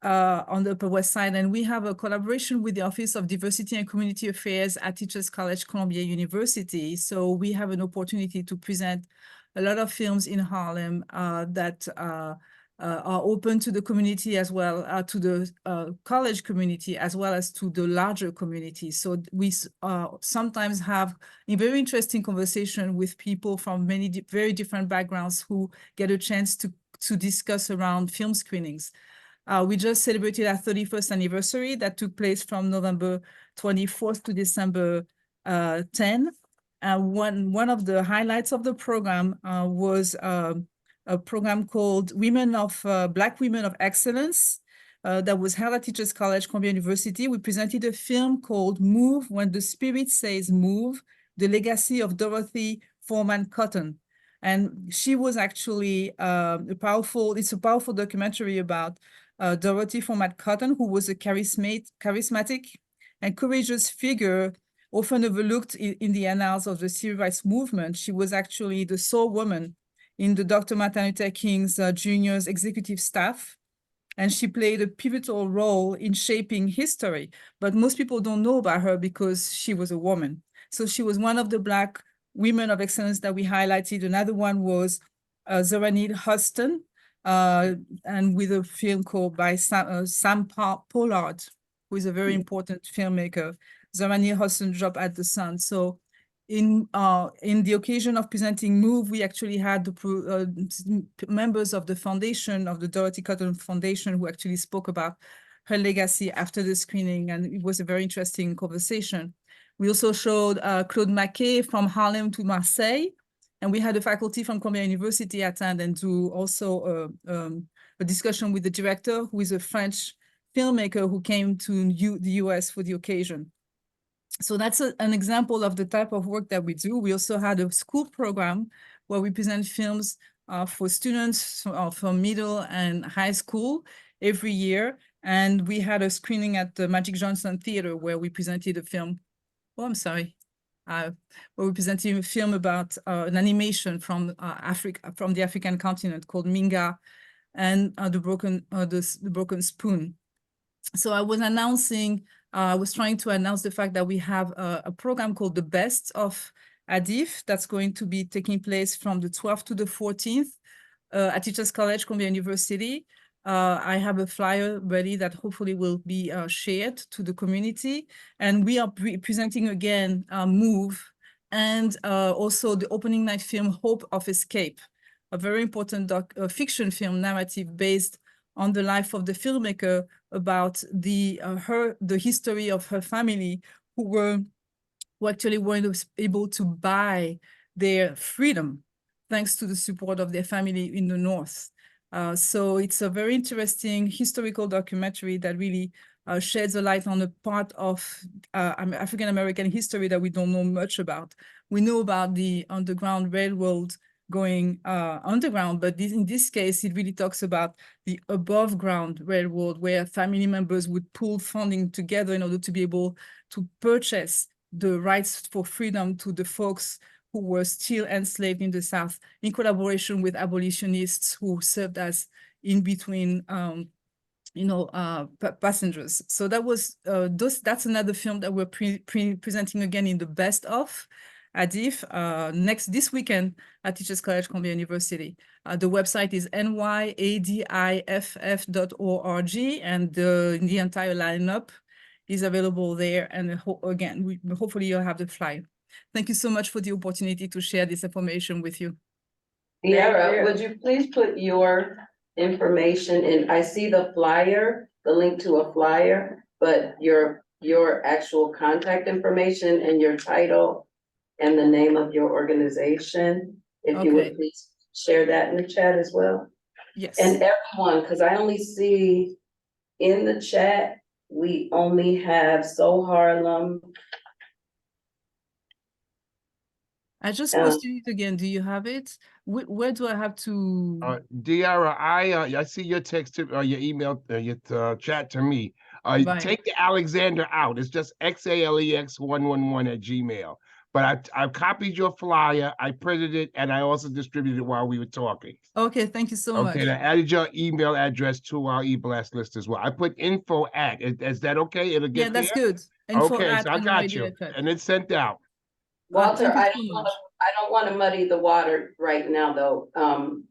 On the Upper West Side, and we have a collaboration with the Office of Diversity and Community Affairs at Teachers College, Columbia University. So we have an opportunity to present a lot of films in Harlem that are open to the community as well, to the college community, as well as to the larger community. So we sometimes have a very interesting conversation with people from many very different backgrounds who get a chance to discuss around film screenings. We just celebrated our 31st anniversary that took place from November 24th to December 10. One of the highlights of the program was a program called Black Women of Excellence that was held at Teachers College, Columbia University. We presented a film called Move When the Spirit Says Move, The Legacy of Dorothy Foreman Cotton. And she was actually it's a powerful documentary about Dorothy Foreman Cotton, who was a charismatic and courageous figure, often overlooked in the annals of the civil rights movement. She was actually the sole woman in the Dr. Martin Luther King's Jr.'s executive staff, and she played a pivotal role in shaping history. But most people don't know about her because she was a woman. So she was one of the Black women of excellence that we highlighted. Another one was Zora Neale Hurston, and with a film called by Sam Pollard, who is a very important filmmaker. Zora Neale Hurston dropped at the Sun. So in the occasion of presenting Move, we actually had the members of the foundation, of the Dorothy Cotton Foundation, who actually spoke about her legacy after the screening, and it was a very interesting conversation. We also showed Claude Maquet from Harlem to Marseille, and we had a faculty from Columbia University attend and do also a discussion with the director, who is a French filmmaker who came to the US for the occasion. So that's an example of the type of work that we do. We also had a school program where we present films for students from middle and high school every year. And we had a screening at the Magic Johnson Theater where we presented a film. Oh, I'm sorry. Where we presented a film about an animation from Africa, from the African continent called Minga and the Broken Spoon. So I was trying to announce the fact that we have a program called The Best of ADIF that's going to be taking place from the 12th to the 14th at Teachers College, Columbia University. I have a flyer ready that hopefully will be shared to the community. And we are presenting again Move and also the opening night film Hope of Escape, a very important fiction film narrative based on the life of the filmmaker about the history of her family who actually weren't able to buy their freedom thanks to the support of their family in the North. So it's a very interesting historical documentary that really sheds a light on a part of African-American history that we don't know much about. We know about the Underground Railroad going underground, but in this case, it really talks about the above ground railroad where family members would pool funding together in order to be able to purchase the rights for freedom to the folks who were still enslaved in the South, in collaboration with abolitionists who served as in between, passengers. So that was that's another film that we're presenting again in the best of ADIF this weekend at Teachers College Columbia University. The website is nyadiff.org, and the entire lineup is available there. And again, hopefully you'll have the flyer. Thank you so much for the opportunity to share this information with you. Tiara, would you please put your information in? I see the flyer, the link to a flyer, but your actual contact information and your title and the name of your organization, if you would please share that in the chat as well. Yes. And everyone, because I only see in the chat, we only have So Harlem. I just posted it again. Do you have it? Where do I have to? Diara, I see your text to your email, your chat to me. Take the Alexander out. It's just xalex111@gmail. But I've copied your flyer, I printed it, and I also distributed it while we were talking. Okay, thank you so much. Okay, I added your email address to our e-blast list as well. I put info at. Is that okay? It'll get that's there? good. Info okay, at so I got you. And it's sent out. Walter, I don't want to muddy the water right now, though.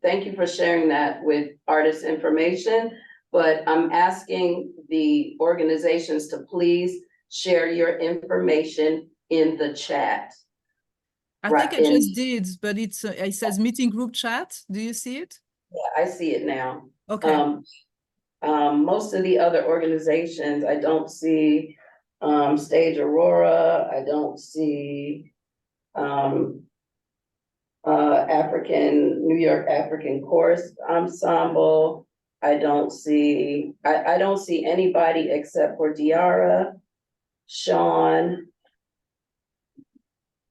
Thank you for sharing that with artist information, but I'm asking the organizations to please share your information in the chat. I think I just did, but it says meeting group chat. Do you see it? Yeah, I see it now. Okay. Most of the other organizations, I don't see Stage Aurora, I don't see New York African Chorus Ensemble. I don't see anybody except for Diara, Sean,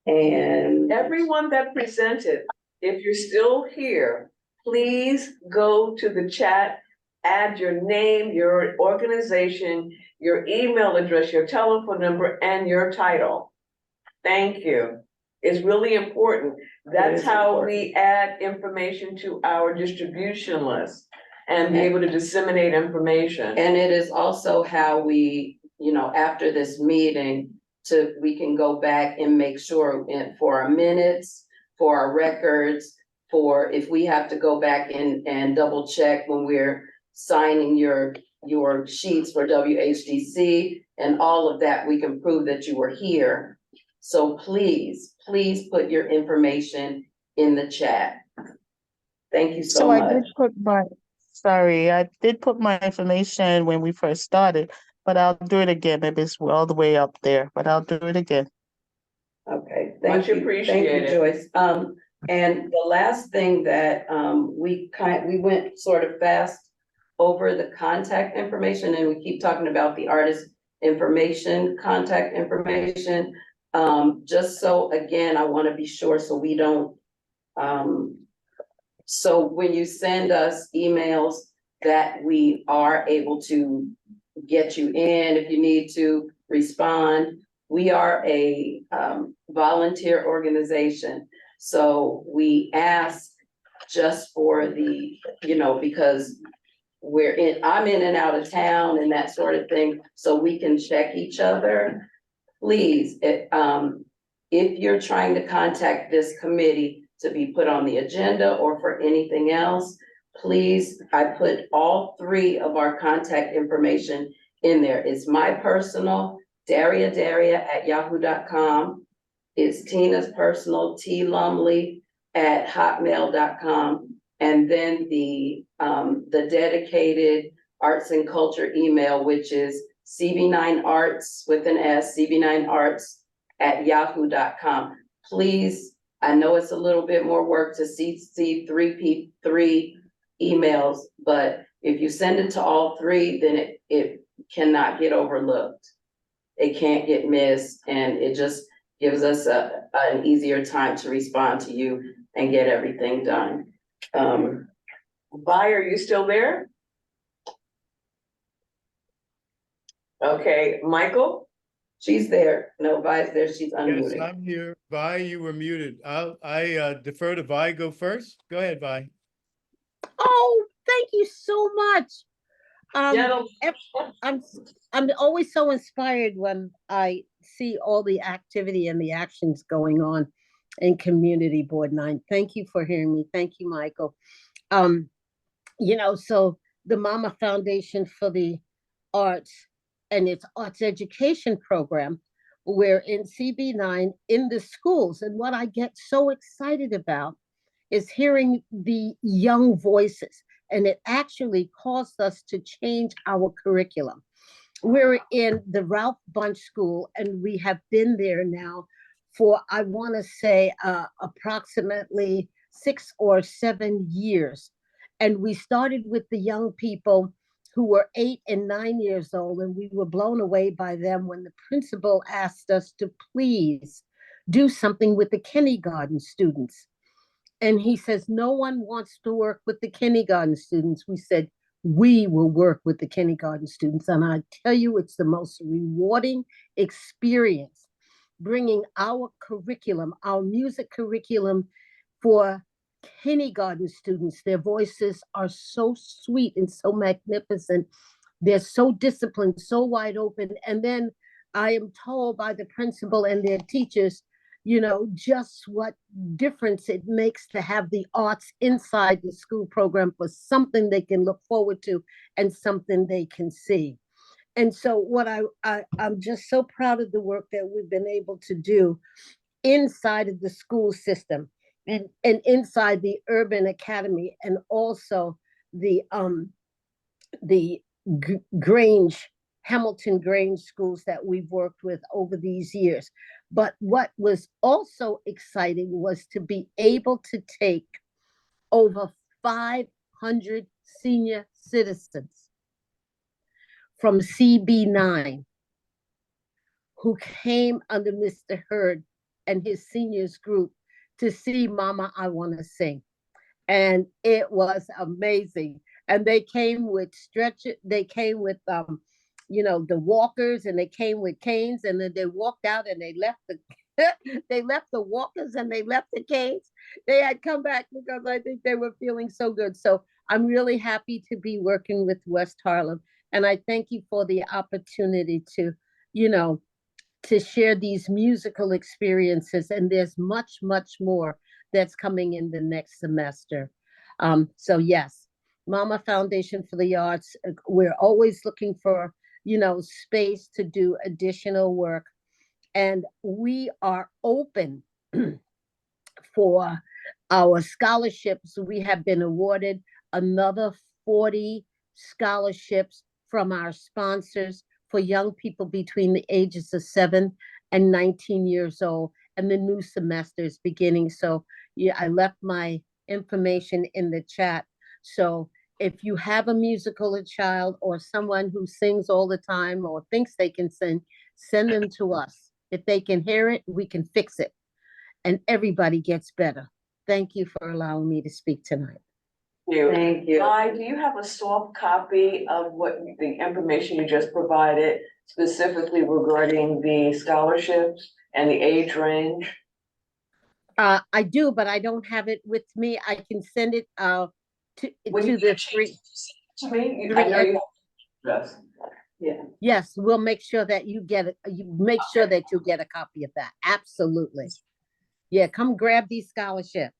and everyone that presented. If you're still here, please go to the chat, add your name, your organization, your email address, your telephone number, and your title. Thank you. It's really important. That's how we add information to our distribution list and be able to disseminate information. And it is also how we, after this meeting, we can go back and make sure for our minutes, for our records, for if we have to go back and double check when we're signing your sheets for WHDC and all of that, we can prove that you were here. So please put your information in the chat. Thank you so much. I did put my information when we first started, but I'll do it again. Maybe it's all the way up there, but I'll do it again. Okay, Much appreciated. Thank you, Joyce. And the last thing that we went sort of fast over the contact information, and we keep talking about the artist information, contact information. Just so, again, I want to be sure so we don't, so when you send us emails that we are able to get you in, if you need to respond. We are a volunteer organization. So we ask just for the, because I'm in and out of town and that sort of thing, so we can check each other. Please, if you're trying to contact this committee to be put on the agenda or for anything else, please, I put all three of our contact information in there. It's my personal, daria@yahoo.com. It's Tina's personal, tlumley@hotmail.com. And then the dedicated arts and culture email, which is cb9arts with an S, cb9arts@yahoo.com. Please, I know it's a little bit more work to see three emails, but if you send it to all three, then it cannot get overlooked. It can't get missed, and it just gives us an easier time to respond to you and get everything done. Vi, are you still there? Okay, Michael? She's there. No, Vi's there. She's Yes, unmuted. I'm here. Vi, you were muted. I defer to Vi. Go first. Go ahead, Vi. Oh, thank you so much. Gentlemen. I'm always so inspired when I see all the activity and the actions going on in Community Board 9. Thank you for hearing me. Thank you, Michael. So the Mama Foundation for the Arts and its arts education program, we're in CB9 in the schools. And what I get so excited about is hearing the young voices. And it actually caused us to change our curriculum. We're in the Ralph Bunche School, and we have been there now for, I want to say, approximately 6 or 7 years. And we started with the young people who were 8 and 9 years old, and we were blown away by them when the principal asked us to please do something with the kindergarten students. And he says, no one wants to work with the kindergarten students. We said, we will work with the kindergarten students. And I tell you, it's the most rewarding experience, bringing our curriculum, our music curriculum for kindergarten students. Their voices are so sweet and so magnificent. They're so disciplined, so wide open. And then I am told by the principal and their teachers, just what difference it makes to have the arts inside the school program for something they can look forward to and something they can see. And so what I'm just so proud of the work that we've been able to do inside of the school system and inside the urban academy, and also the Hamilton Grange schools that we've worked with over these years. But what was also exciting was to be able to take over 500 senior citizens from CB9 who came under Mr. Hurd and his seniors group to see Mama, I Want to Sing. And it was amazing. And they came with they came with the walkers, and they came with canes, and then they walked out and they left they left the walkers and they left the canes. They had come back because I think they were feeling so good. So I'm really happy to be working with West Harlem. And I thank you for the opportunity to, to share these musical experiences. And there's much, much more that's coming in the next semester. So yes, Mama Foundation for the Arts, we're always looking for, space to do additional work. And we are open for our scholarships. We have been awarded another 40 scholarships from our sponsors for young people between the ages of 7 and 19 years old. And the new semester is beginning. So yeah, I left my information in the chat. So if you have a musical child or someone who sings all the time or thinks they can sing, send them to us. If they can hear it, we can fix it. And everybody gets better. Thank you for allowing me to speak tonight. Thank you. Vi, do you have a soft copy of what the information you just provided, specifically regarding the scholarships and the age range? I do, but I don't have it with me. I can send it to the three. To me, I know you have. Yeah. Yes, we'll make sure that you get it. You make sure that you get a copy of that. Absolutely. Yeah, come grab these scholarships.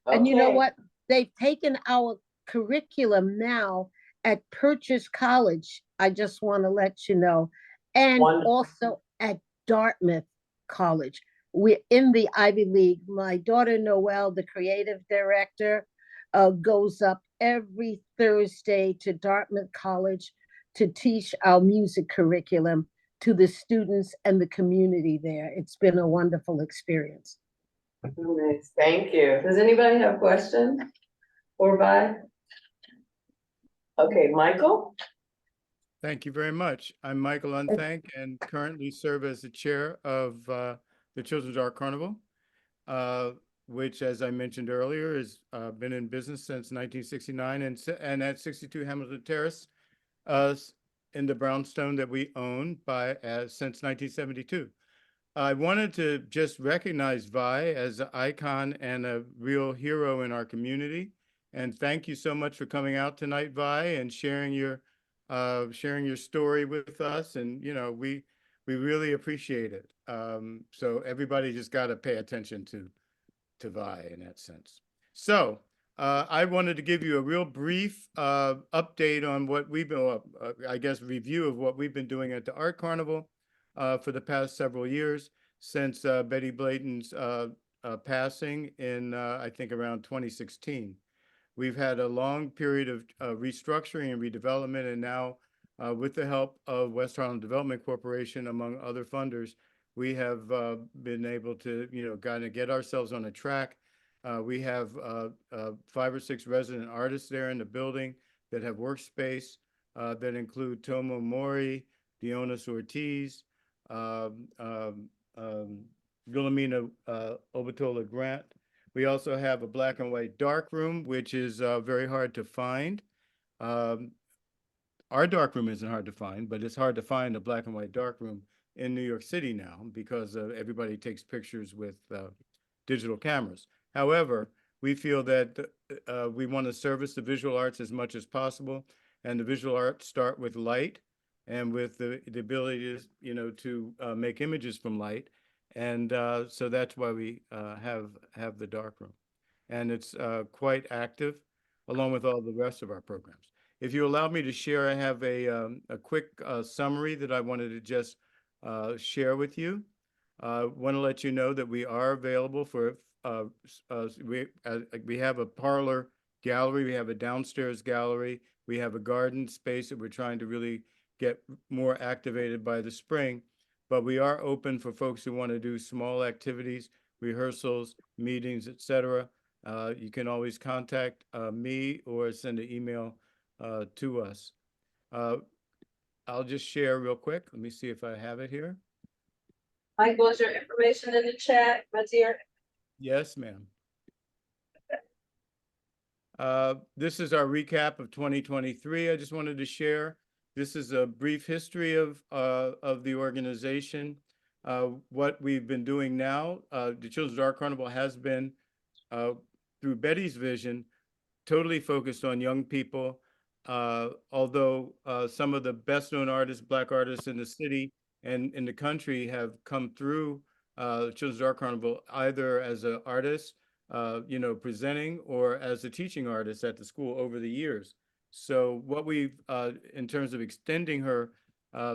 And you know what? They've taken our curriculum now at Purchase College. I just want to let you know. And Wonderful. also at Dartmouth College. We're in the Ivy League. My daughter Noelle, the creative director, goes up every Thursday to Dartmouth College to teach our music curriculum to the students and the community there. It's been a wonderful experience. Nice, thank you. Does anybody have questions for Vi? Okay, Michael? Thank you very much. I'm Michael Unthank and currently serve as the chair of the Children's Art Carnival, which, as I mentioned earlier, has been in business since 1969 and at 62 Hamilton Terrace in the brownstone that we own since 1972. I wanted to just recognize Vi as an icon and a real hero in our community. And thank you so much for coming out tonight, Vi, and sharing your story with us. And, you know, we really appreciate it. So everybody just got to pay attention to Vi in that sense. So I wanted to give you a real brief update on what we've been, I guess, review of what we've been doing at the Art Carnival for the past several years since Betty Blayton's passing in, I think, around 2016. We've had a long period of restructuring and redevelopment, and now with the help of West Harlem Development Corporation, among other funders, we have been able to, you know, kind of get ourselves on a track. We have 5 or 6 resident artists there in the building that have workspace that include Tomo Mori, Dionis Ortiz, Guillermina Obatola Grant. We also have a black and white dark room, which is very hard to find. Our dark room isn't hard to find, but it's hard to find a black and white dark room in New York City now because everybody takes pictures with digital cameras. However, we feel that we want to service the visual arts as much as possible, and the visual arts start with light and with the ability to, you know, to make images from light. And so that's why we have the dark room. And it's quite active along with all the rest of our programs. If you allow me to share, I have a quick summary that I wanted to just share with you. I want to let you know that we are available for, we have a parlor gallery, we have a downstairs gallery, we have a garden space that we're trying to really get more activated by the spring. But we are open for folks who want to do small activities, rehearsals, meetings, etc. You can always contact me or send an email to us. I'll just share real quick. Let me see if I have it here. Michael, is your information in the chat, my dear? Yes, ma'am. This is our recap of 2023. I just wanted to share. This is a brief history of the organization. What we've been doing now, the Children's Art Carnival has been, through Betty's vision, totally focused on young people. Although some of the best known artists, Black artists in the city and in the country have come through Children's Art Carnival either as an artist, you know, presenting, or as a teaching artist at the school over the years. So what we've, in terms of extending her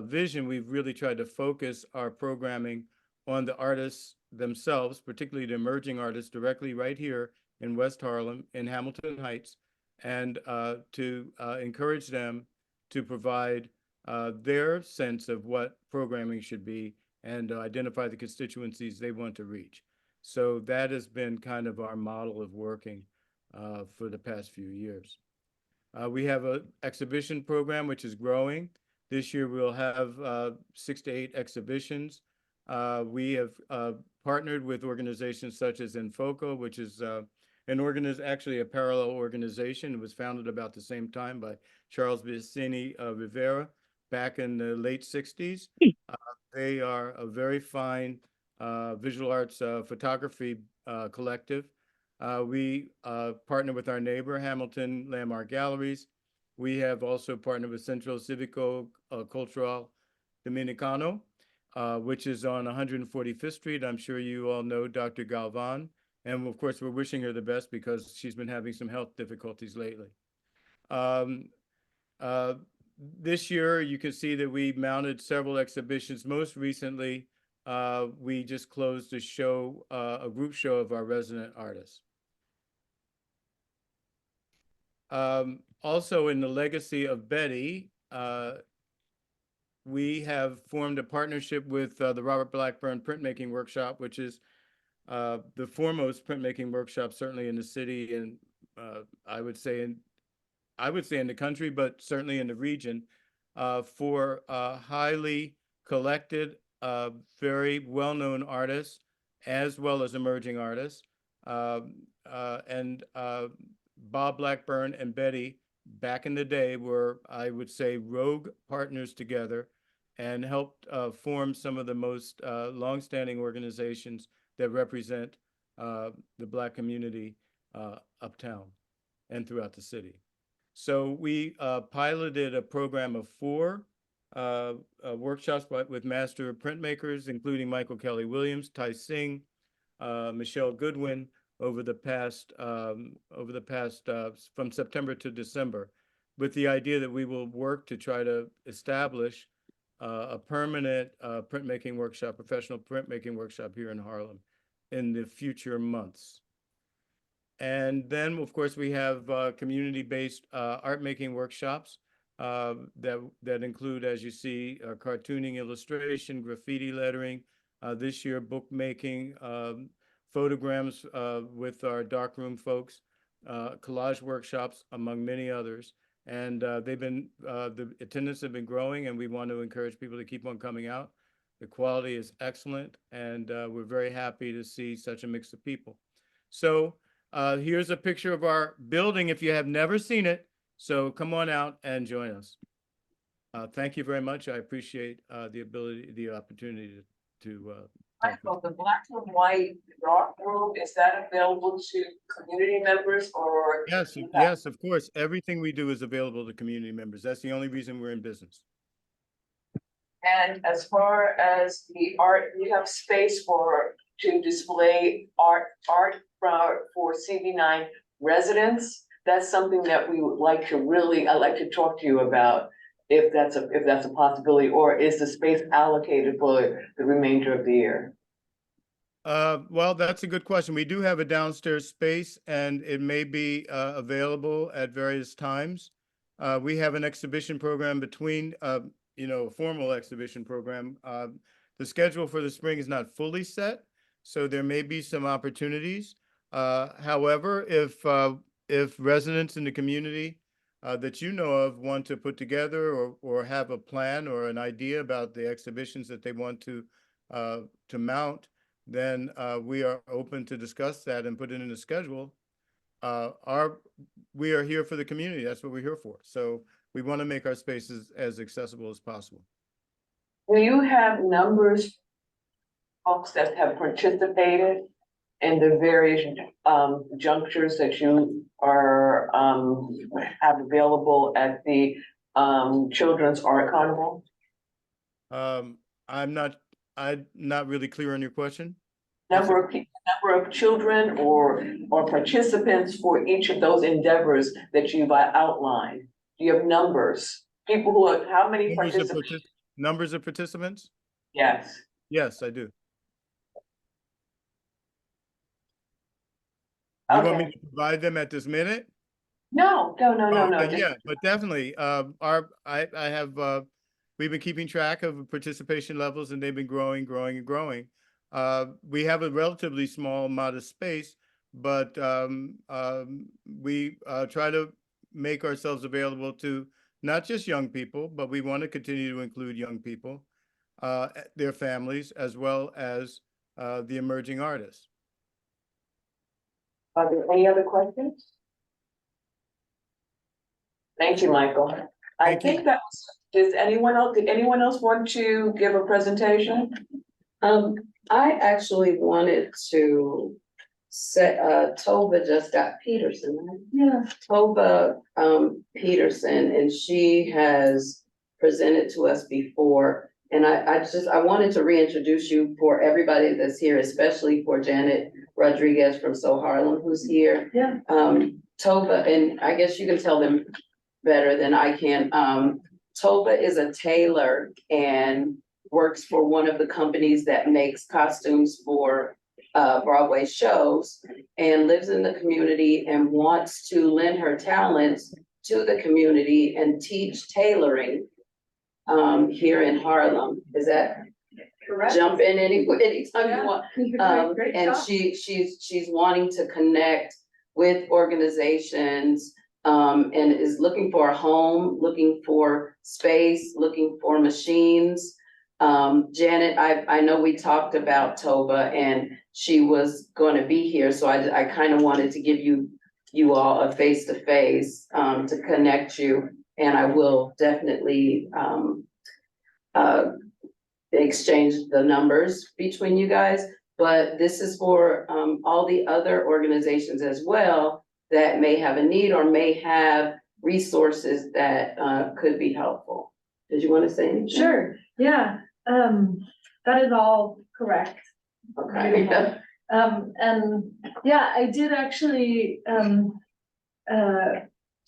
vision, we've really tried to focus our programming on the artists themselves, particularly the emerging artists directly right here in West Harlem, in Hamilton Heights, and to encourage them to provide their sense of what programming should be and identify the constituencies they want to reach. So that has been kind of our model of working for the past few years. We have an exhibition program which is growing. This year we'll have 6 to 8 exhibitions. We have partnered with organizations such as Infoco, which is actually a parallel organization. It was founded about the same time by Charles Vicini Rivera back in the late 60s. They are a very fine visual arts photography collective. We partner with our neighbor, Hamilton Landmark Galleries. We have also partnered with Centro Civico Cultural Dominicano, which is on 145th Street. I'm sure you all know Dr. Galvan. And of course, we're wishing her the best because she's been having some health difficulties lately. This year, you can see that we mounted several exhibitions. Most recently, we just closed a show, a group show of our resident artists. Also, in the legacy of Betty, we have formed a partnership with the Robert Blackburn Printmaking Workshop, which is the foremost printmaking workshop, certainly in the city, and I would say in the country, but certainly in the region, for highly collected, very well-known artists, as well as emerging artists. And Bob Blackburn and Betty, back in the day, were, I would say, rogue partners together, and helped form some of the most longstanding organizations that represent the Black community uptown and throughout the city. So we piloted a program of 4 workshops with master printmakers, including Michael Kelly Williams, Tai Singh, Michelle Goodwin, over the past from September to December, with the idea that we will work to try to establish a permanent printmaking workshop, professional printmaking workshop here in Harlem in the future months. And then, of course, we have community-based art making workshops that include, as you see, cartooning, illustration, graffiti lettering, this year bookmaking, photograms with our darkroom folks, collage workshops, among many others. And they've been, the attendance have been growing, and we want to encourage people to keep on coming out. The quality is excellent, and we're very happy to see such a mix of people. So here's a picture of our building if you have never seen it. So come on out and join us. Thank you very much. I appreciate the opportunity to Michael, the black and white dark room, is that available to community members, or? Yes, yes, of course. Everything we do is available to community members. That's the only reason we're in business. And as far as the art, you have space to display art for CB9 residents. That's something that we would like to I'd like to talk to you about, if that's a possibility, or is the space allocated for the remainder of the year? Well, that's a good question. We do have a downstairs space, and it may be available at various times. We have an exhibition program between, a formal exhibition program. The schedule for the spring is not fully set, so there may be some opportunities. However, if residents in the community that you know of want to put together or have a plan or an idea about the exhibitions that they want to mount, then we are open to discuss that and put it in the schedule. We are here for the community. That's what we're here for. So we want to make our spaces as accessible as possible. Do you have numbers, folks that have participated in the various junctures that you are have available at the Children's Art Carnival? I'm not really clear on your question. Number of children or participants for each of those endeavors that you've outlined. Do you have numbers? People who are, how many participants? Numbers of participants? Yes. Yes, I do. Okay. You want me to provide them at this minute? No. Yeah, but definitely. We've been keeping track of participation levels, and they've been growing. We have a relatively small, modest space, but we try to make ourselves available to not just young people, but we want to continue to include young people, their families, as well as the emerging artists. Are there any other questions? Thank you, Michael. I think that was, did anyone else want to give a presentation? I actually wanted to say, Tova just got Peterson, right? Yeah. Tova Peterson, and she has presented to us before. And I wanted to reintroduce you for everybody that's here, especially for Janet Rodriguez from So Harlem, who's here. Yeah. Tova, and I guess you can tell them better than I can. Tova is a tailor and works for one of the companies that makes costumes for Broadway shows, and lives in the community and wants to lend her talents to the community and teach tailoring here in Harlem. Is that Correct. jump in anytime you want? You're doing a great And job. she's wanting to connect with organizations and is looking for a home, looking for space, looking for machines. Janet, I know we talked about Tova and she was going to be here, so I kind of wanted to give you all a face-to-face to connect you, and I will definitely exchange the numbers between you guys. But this is for all the other organizations as well that may have a need or may have resources that could be helpful. Did you want to say anything? Sure, yeah, that is all correct. Okay. And yeah, I did actually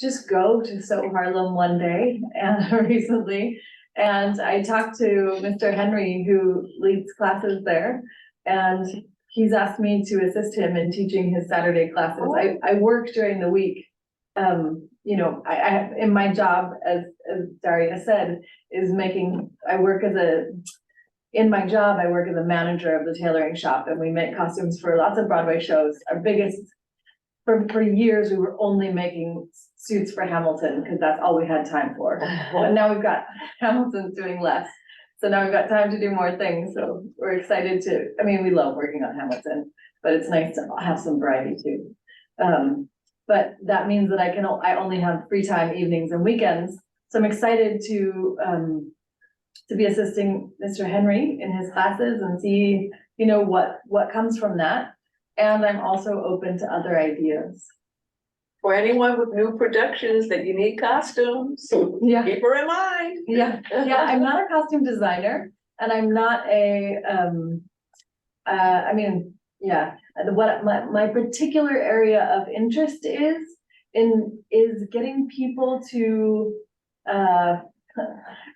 just go to So Harlem one day and recently, and I talked to Mr. Henry, who leads classes there, and he's asked me to assist him in teaching his Saturday classes. I work during the week. You know, I in my job, as Daria said, is I work as a manager of the tailoring shop, and we make costumes for lots of Broadway shows. Our biggest, for years, we were only making suits for Hamilton because that's all we had time for. But now we've got Hamilton's doing less. So now we've got time to do more things. So we're excited we love working on Hamilton, but it's nice to have some variety too. But that means that I only have free time evenings and weekends. So I'm excited to be assisting Mr. Henry in his classes and see, what comes from that. And I'm also open to other ideas. For anyone with new productions that you need costumes, Yeah. keep her in mind. Yeah, I'm not a costume designer, and I'm not what my particular area of interest is getting people to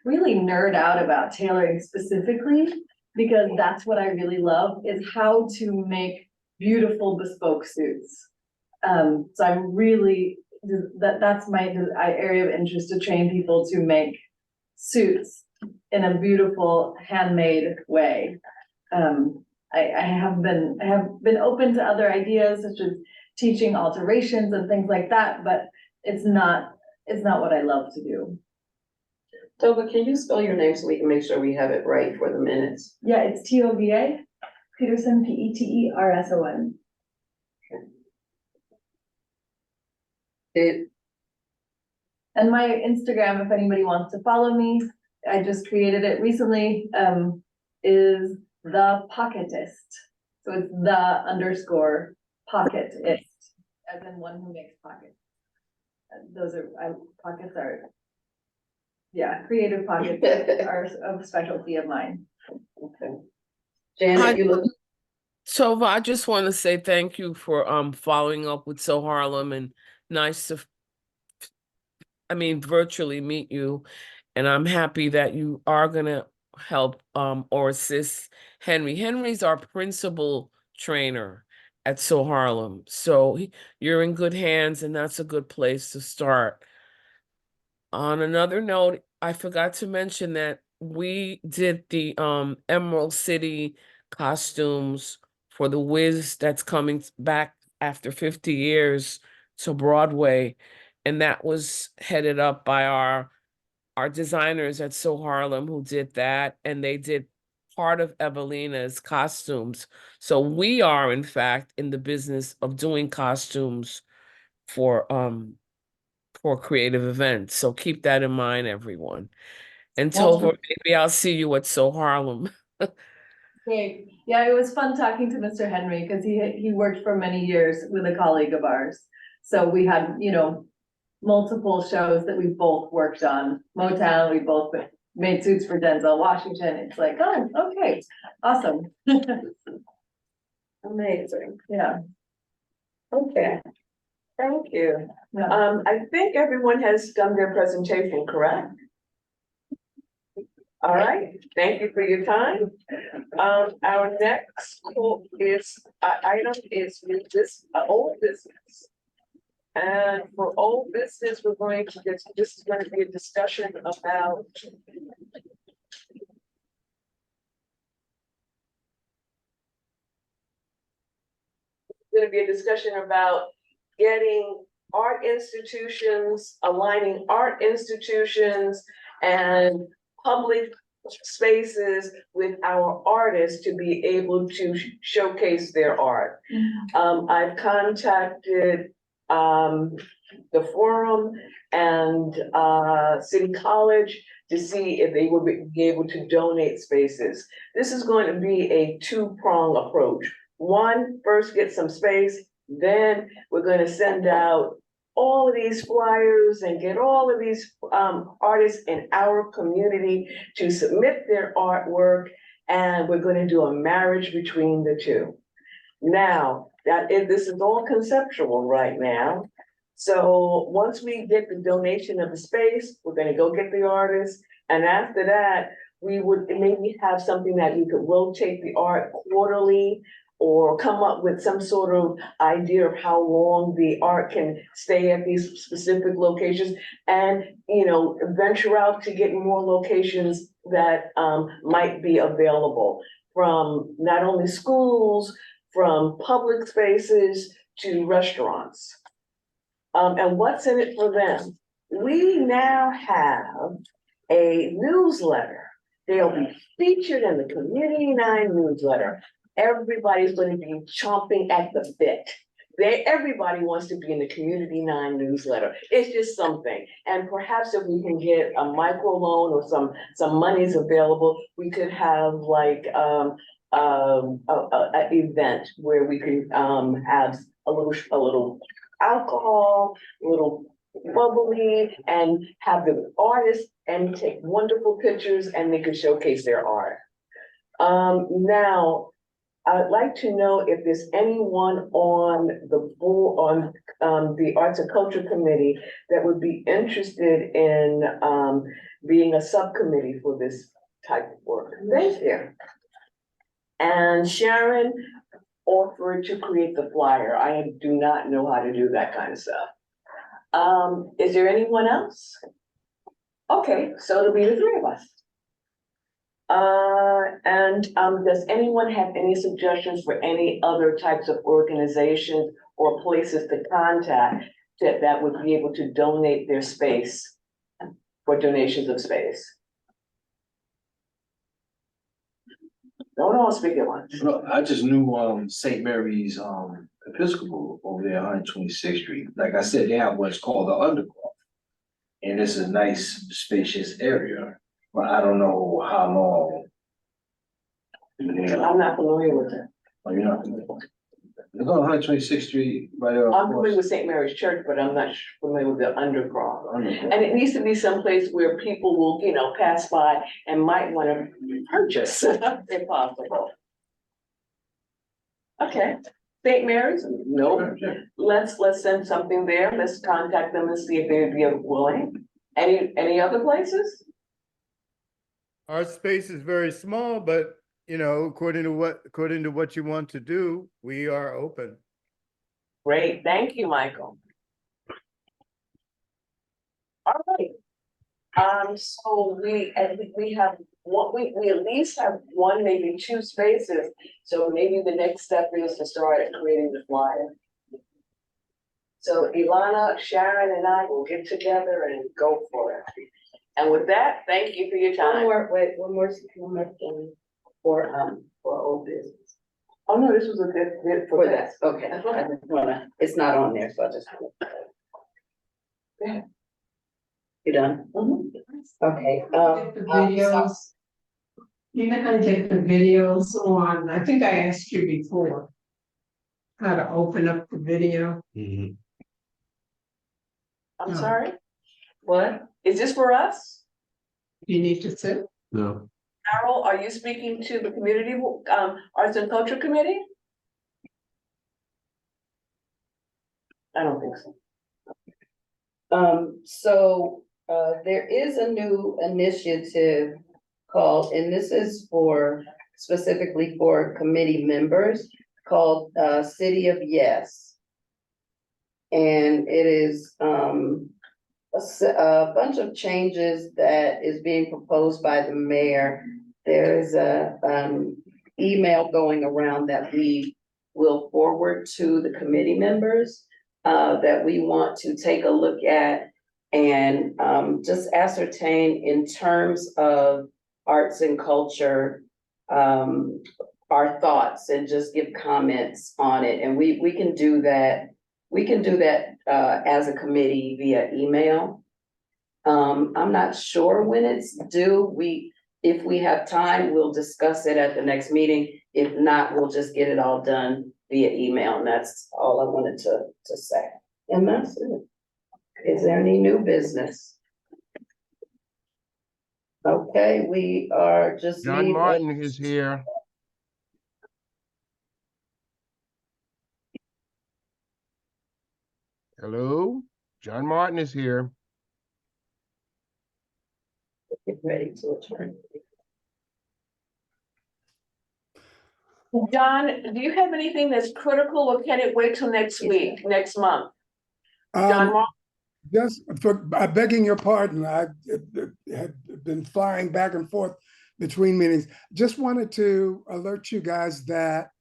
really nerd out about tailoring specifically, because that's what I really love, is how to make beautiful bespoke suits. So I'm really, that's my area of interest, to train people to make suits in a beautiful handmade way. I have been open to other ideas, such as teaching alterations and things like that, but it's not what I love to do. Tova, can you spell your name so we can make sure we have it right for the minutes? Yeah, it's Tova, Peterson, Peterson. And my Instagram, if anybody wants to follow me, I just created it recently, is the Pocketist. So it's the _pocketist, as in one who makes pockets. Those are, pockets are, creative pockets are a specialty of mine. Okay. Janet, you look. Tova, I just want to say thank you for following up with So Harlem, and nice to virtually meet you. And I'm happy that you are gonna help or assist Henry. Henry's our principal trainer at So Harlem. So you're in good hands, and that's a good place to start. On another note, I forgot to mention that we did the Emerald City costumes for the Wiz that's coming back after 50 years to Broadway. And that was headed up by our designers at So Harlem, who did that, and they did part of Evelina's costumes. So we are, in fact, in the business of doing costumes for creative events. So keep that in mind, everyone. And Tova, maybe I'll see you at So Harlem. Great. Yeah, it was fun talking to Mr. Henry, because he worked for many years with a colleague of ours. So we had, multiple shows that we both worked on. Motown, we both made suits for Denzel Washington. It's like, oh, okay, awesome. Amazing. Yeah. Okay. Thank you. I think everyone has done their presentation, correct? All right, thank you for your time. Our next item is old business. And for old business, we're going to, this is going to be a discussion about getting art institutions, aligning art institutions and public spaces with our artists to be able to showcase their art. I've contacted the forum and City College to see if they will be able to donate spaces. This is going to be a two-prong approach. One, first get some space, then we're going to send out all of these flyers and get all of these artists in our community to submit their artwork, and we're going to do a marriage between the two. Now, this is all conceptual right now. So once we get the donation of the space, we're going to go get the artists, and after that, we would maybe have something that we could rotate the art quarterly, or come up with some sort of idea of how long the art can stay at these specific locations, and, you know, venture out to get more locations that might be available from not only schools, from public spaces to restaurants. And what's in it for them? We now have a newsletter. They'll be featured in the MCB9 newsletter. Everybody's going to be chomping at the bit. Everybody wants to be in the MCB9 newsletter. It's just something. And perhaps if we can get a microloan or some monies available, we could have like an event where we can have a little alcohol, a little bubbly, and have the artists and take wonderful pictures, and they can showcase their art. Now, I'd like to know if there's anyone on the board, on the Arts and Culture Committee that would be interested in being a subcommittee for this type of work. Thank you. And Sharon offered to create the flyer. I do not know how to do that kind of stuff. Is there anyone else? Okay, so it'll be the three of us. Does anyone have any suggestions for any other types of organizations or places to contact that would be able to donate their space for donations of space? Don't all speak at once. Well, I just knew St. Mary's Episcopal over there on 126th Street. Like I said, they have what's called the Undercroft. And it's a nice spacious area, but I don't know how long. I'm not familiar with it. Oh, you're not familiar with it? It's on 126th Street, right there. I'm familiar with St. Mary's Church, but I'm not familiar with the Undercroft. And it needs to be someplace where people will, you know, pass by and might want to purchase if possible. Okay, St. Mary's? No. Let's send something there. Let's contact them and see if they'd be willing. Any other places? Our space is very small, but you know, according to what you want to do, we are open. Great, thank you, Michael. All right. So we have one, we at least have one, maybe two spaces. So maybe the next step is to start creating the flyer. So Ilana, Sharon, and I will get together and go for it. And with that, thank you for your time. One more thing for old business. Oh, no, this was a good For that, okay. I just wanna, it's not on there, so I just. Yeah. You done? Okay. The videos. You know how to get the videos on, I think I asked you before. How to open up the video. I'm No. sorry? What? Is this for us? You need to sit? No. Carol, are you speaking to the community, Arts and Culture Committee? I don't think so. There is a new initiative called, and this is for, specifically for committee members, called, City of Yes. And it is, a bunch of changes that is being proposed by the mayor. There is a, email going around that we will forward to the committee members, that we want to take a look at and, just ascertain in terms of arts and culture, our thoughts and just give comments on it. And we can do that. We can do that, as a committee via email. I'm not sure when it's due. If we have time, we'll discuss it at the next meeting. If not, we'll just get it all done via email. And that's all I wanted to say. And that's it. Is there any new business? Okay, we are just. John Martin is here. Hello, John Martin is here. Get ready to adjourn. John, do you have anything that's critical, or can it wait till next week, next month? John Mark? Just for begging your pardon, I have been flying back and forth between meetings. Just wanted to alert you guys that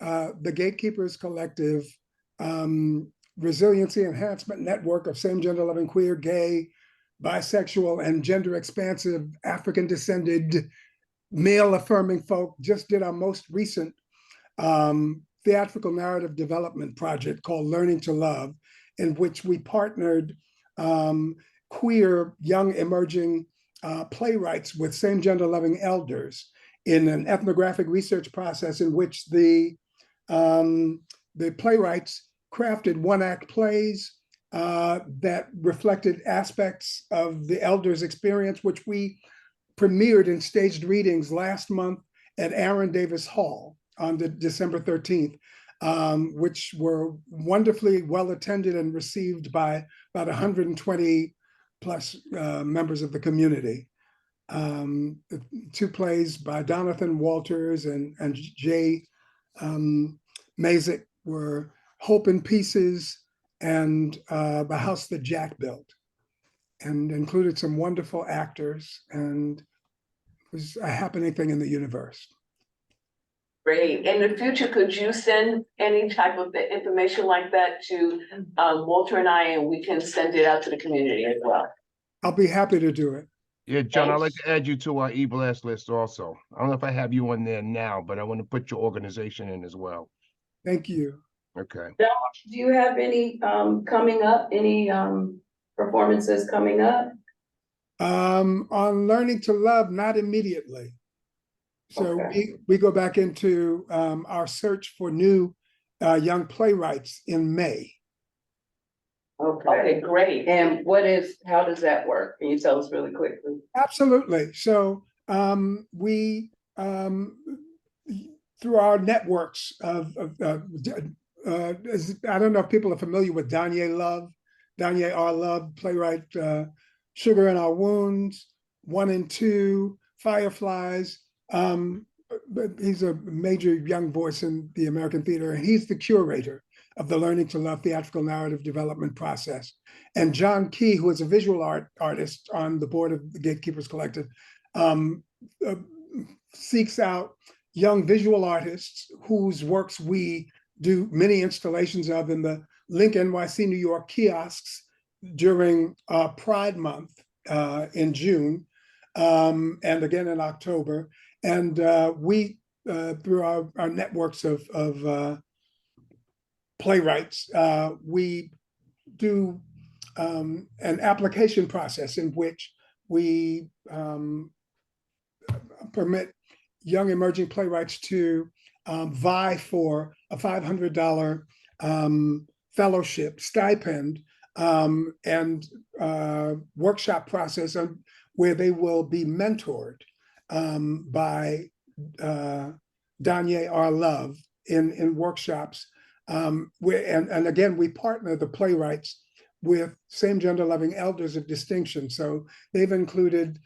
the Gatekeepers Collective Resiliency Enhancement Network of same-gender loving, queer, gay, bisexual, and gender expansive African descended male affirming folk just did our most recent theatrical narrative development project called Learning to Love, in which we partnered queer young emerging playwrights with same gender loving elders in an ethnographic research process in which the playwrights crafted one-act plays that reflected aspects of the elders' experience, which we premiered in staged readings last month at Aaron Davis Hall on December 13th, which were wonderfully well attended and received by about 120 plus members of the community. Two plays by Donathan Walters and Jay Mazik were Hope in Pieces and The House That Jack Built, and included some wonderful actors, and it was a happening thing in the universe. Great. In the future, could you send any type of information like that to Walter and I, and we can send it out to the community as well? I'll be happy to do it. Yeah, John, I'd like to add you to our e-blast list also. I don't know if I have you on there now, but I want to put your organization in as well. Thank you. Okay. Do you have any coming up, any performances coming up? On Learning to Love, not immediately. So Okay. we go back into our search for new young playwrights in May. Okay, great. And how does that work? Can you tell us really quickly? Absolutely. So we, through our networks of I don't know if people are familiar with Danye R. Love, playwright, Sugar in Our Wounds, 1 and 2, Fireflies. But he's a major young voice in the American theater, and he's the curator of the Learning to Love theatrical narrative development process. And John Key, who is a visual artist on the board of the Gatekeepers Collective, seeks out young visual artists whose works we do many installations of in the Link NYC New York kiosks during Pride Month in June, and again in October. And we, through our networks of playwrights, we do an application process in which we permit young emerging playwrights to vie for a $500 fellowship stipend and workshop process where they will be mentored by Danye R. Love in workshops And again, we partner the playwrights with same gender loving elders of distinction. So they've included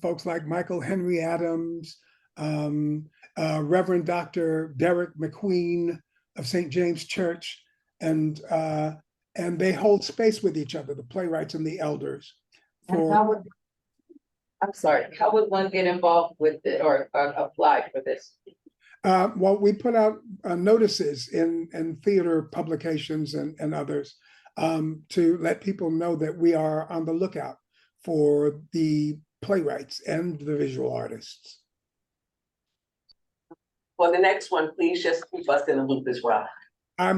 folks like Michael Henry Adams, Reverend Dr. Derek McQueen of St. James Church, and they hold space with each other, the playwrights and the elders. I'm sorry, how would one get involved with it or apply for this? Well, we put out notices in theater publications and others to let people know that we are on the lookout for the playwrights and the visual artists. For the next one, please just keep us in the loop as well. I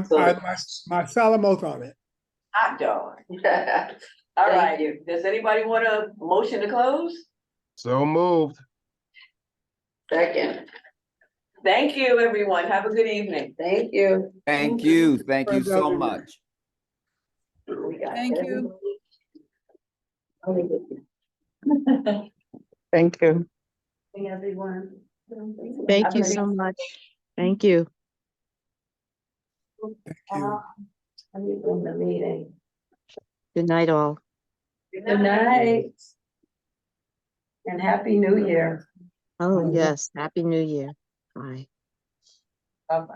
my solemn oath on it. Hot dog. All right, does anybody want a motion to close? So moved. Second. Thank you, everyone. Have a good evening. Thank you. Thank you. Thank you so much. Thank you. Thank you. Everyone. Thank you so much. Thank you. Thank I'm in the meeting. Good night, all. Good night. And Happy New Year. Oh, yes. Happy New Year. Bye. Bye-bye.